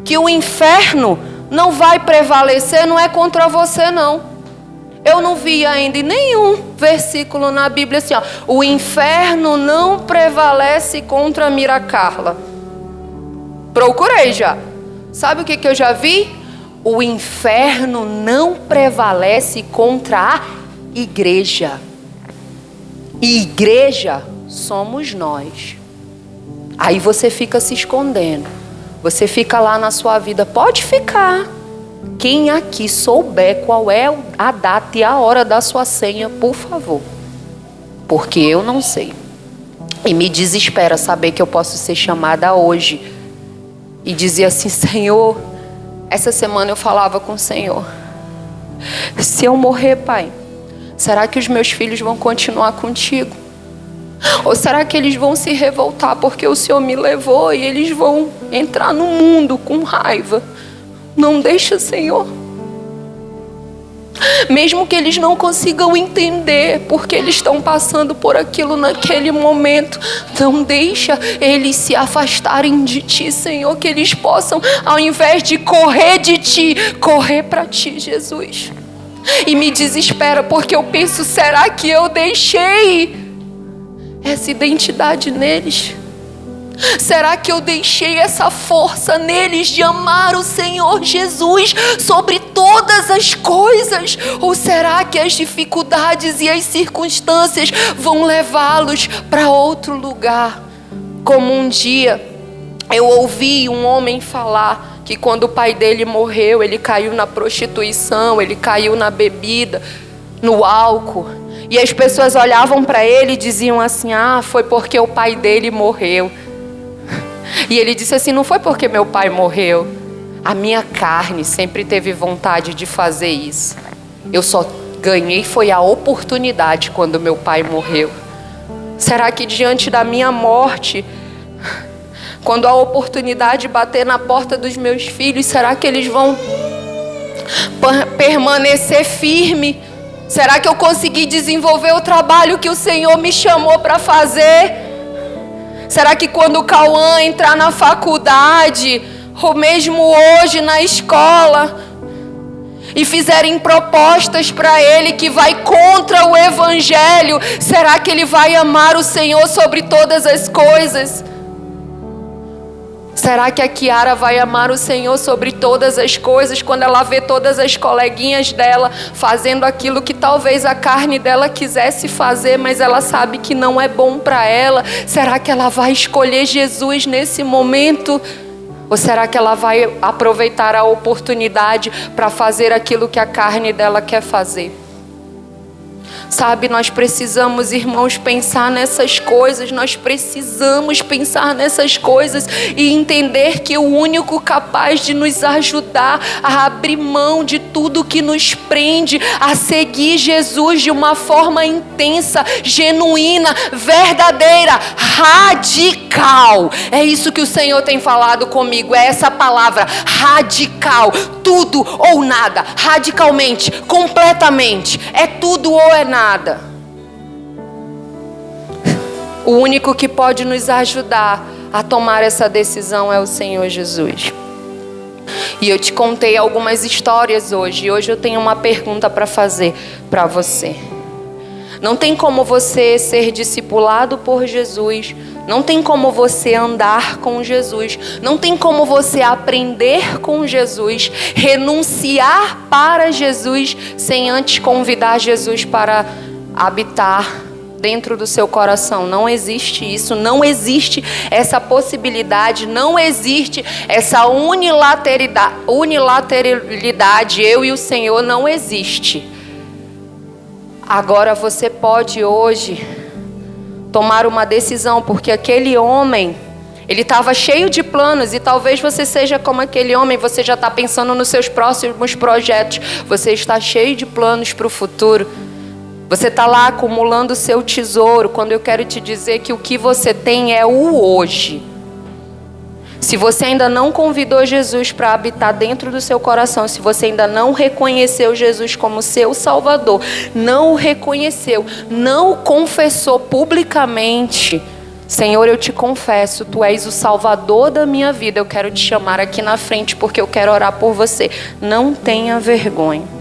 Que o inferno não vai prevalecer, não é contra você não. Eu não vi ainda nenhum versículo na Bíblia assim, o inferno não prevalece contra Miracarla. Procurei já. Sabe o que eu já vi? O inferno não prevalece contra a igreja. E igreja somos nós. Aí você fica se escondendo. Você fica lá na sua vida. Pode ficar. Quem aqui souber qual é a data e a hora da sua senha, por favor. Porque eu não sei. E me desespera saber que eu posso ser chamada hoje. E dizer assim, Senhor, essa semana eu falava com o Senhor. Se eu morrer, Pai, será que os meus filhos vão continuar contigo? Ou será que eles vão se revoltar porque o Senhor me levou e eles vão entrar no mundo com raiva? Não deixa, Senhor. Mesmo que eles não consigam entender porque eles estão passando por aquilo naquele momento, não deixa eles se afastarem de Ti, Senhor. Que eles possam, ao invés de correr de Ti, correr para Ti, Jesus. E me desespera porque eu penso, será que eu deixei essa identidade neles? Será que eu deixei essa força neles de amar o Senhor Jesus sobre todas as coisas? Ou será que as dificuldades e as circunstâncias vão levá-los para outro lugar? Como um dia eu ouvi um homem falar que quando o pai dele morreu, ele caiu na prostituição, ele caiu na bebida, no álcool. E as pessoas olhavam para ele e diziam assim, foi porque o pai dele morreu. E ele disse assim, não foi porque meu pai morreu. A minha carne sempre teve vontade de fazer isso. Eu só ganhei foi a oportunidade quando meu pai morreu. Será que diante da minha morte, quando a oportunidade bater na porta dos meus filhos, será que eles vão permanecer firme? Será que eu consegui desenvolver o trabalho que o Senhor me chamou para fazer? Será que quando o Cauã entrar na faculdade, ou mesmo hoje na escola, e fizerem propostas para ele que vai contra o Evangelho, será que ele vai amar o Senhor sobre todas as coisas? Será que a Kiara vai amar o Senhor sobre todas as coisas quando ela vê todas as coleguinhas dela fazendo aquilo que talvez a carne dela quisesse fazer, mas ela sabe que não é bom para ela? Será que ela vai escolher Jesus nesse momento? Ou será que ela vai aproveitar a oportunidade para fazer aquilo que a carne dela quer fazer? Sabe, nós precisamos, irmãos, pensar nessas coisas. Nós precisamos pensar nessas coisas e entender que o único capaz de nos ajudar a abrir mão de tudo que nos prende, a seguir Jesus de uma forma intensa, genuína, verdadeira, radical. É isso que o Senhor tem falado comigo, é essa palavra, radical. Tudo ou nada, radicalmente, completamente, é tudo ou é nada. O único que pode nos ajudar a tomar essa decisão é o Senhor Jesus. E eu te contei algumas histórias hoje, e hoje eu tenho uma pergunta para fazer para você. Não tem como você ser discipulado por Jesus, não tem como você andar com Jesus, não tem como você aprender com Jesus, renunciar para Jesus, sem antes convidar Jesus para habitar dentro do seu coração. Não existe isso, não existe essa possibilidade, não existe essa unilateralidade, eu e o Senhor, não existe. Agora você pode hoje tomar uma decisão, porque aquele homem, ele estava cheio de planos, e talvez você seja como aquele homem, você já está pensando nos seus próximos projetos, você está cheio de planos para o futuro, você está lá acumulando o seu tesouro, quando eu quero te dizer que o que você tem é o hoje. Se você ainda não convidou Jesus para habitar dentro do seu coração, se você ainda não reconheceu Jesus como seu Salvador, não o reconheceu, não o confessou publicamente, Senhor, eu te confesso, Tu és o Salvador da minha vida, eu quero te chamar aqui na frente porque eu quero orar por você. Não tenha vergonha.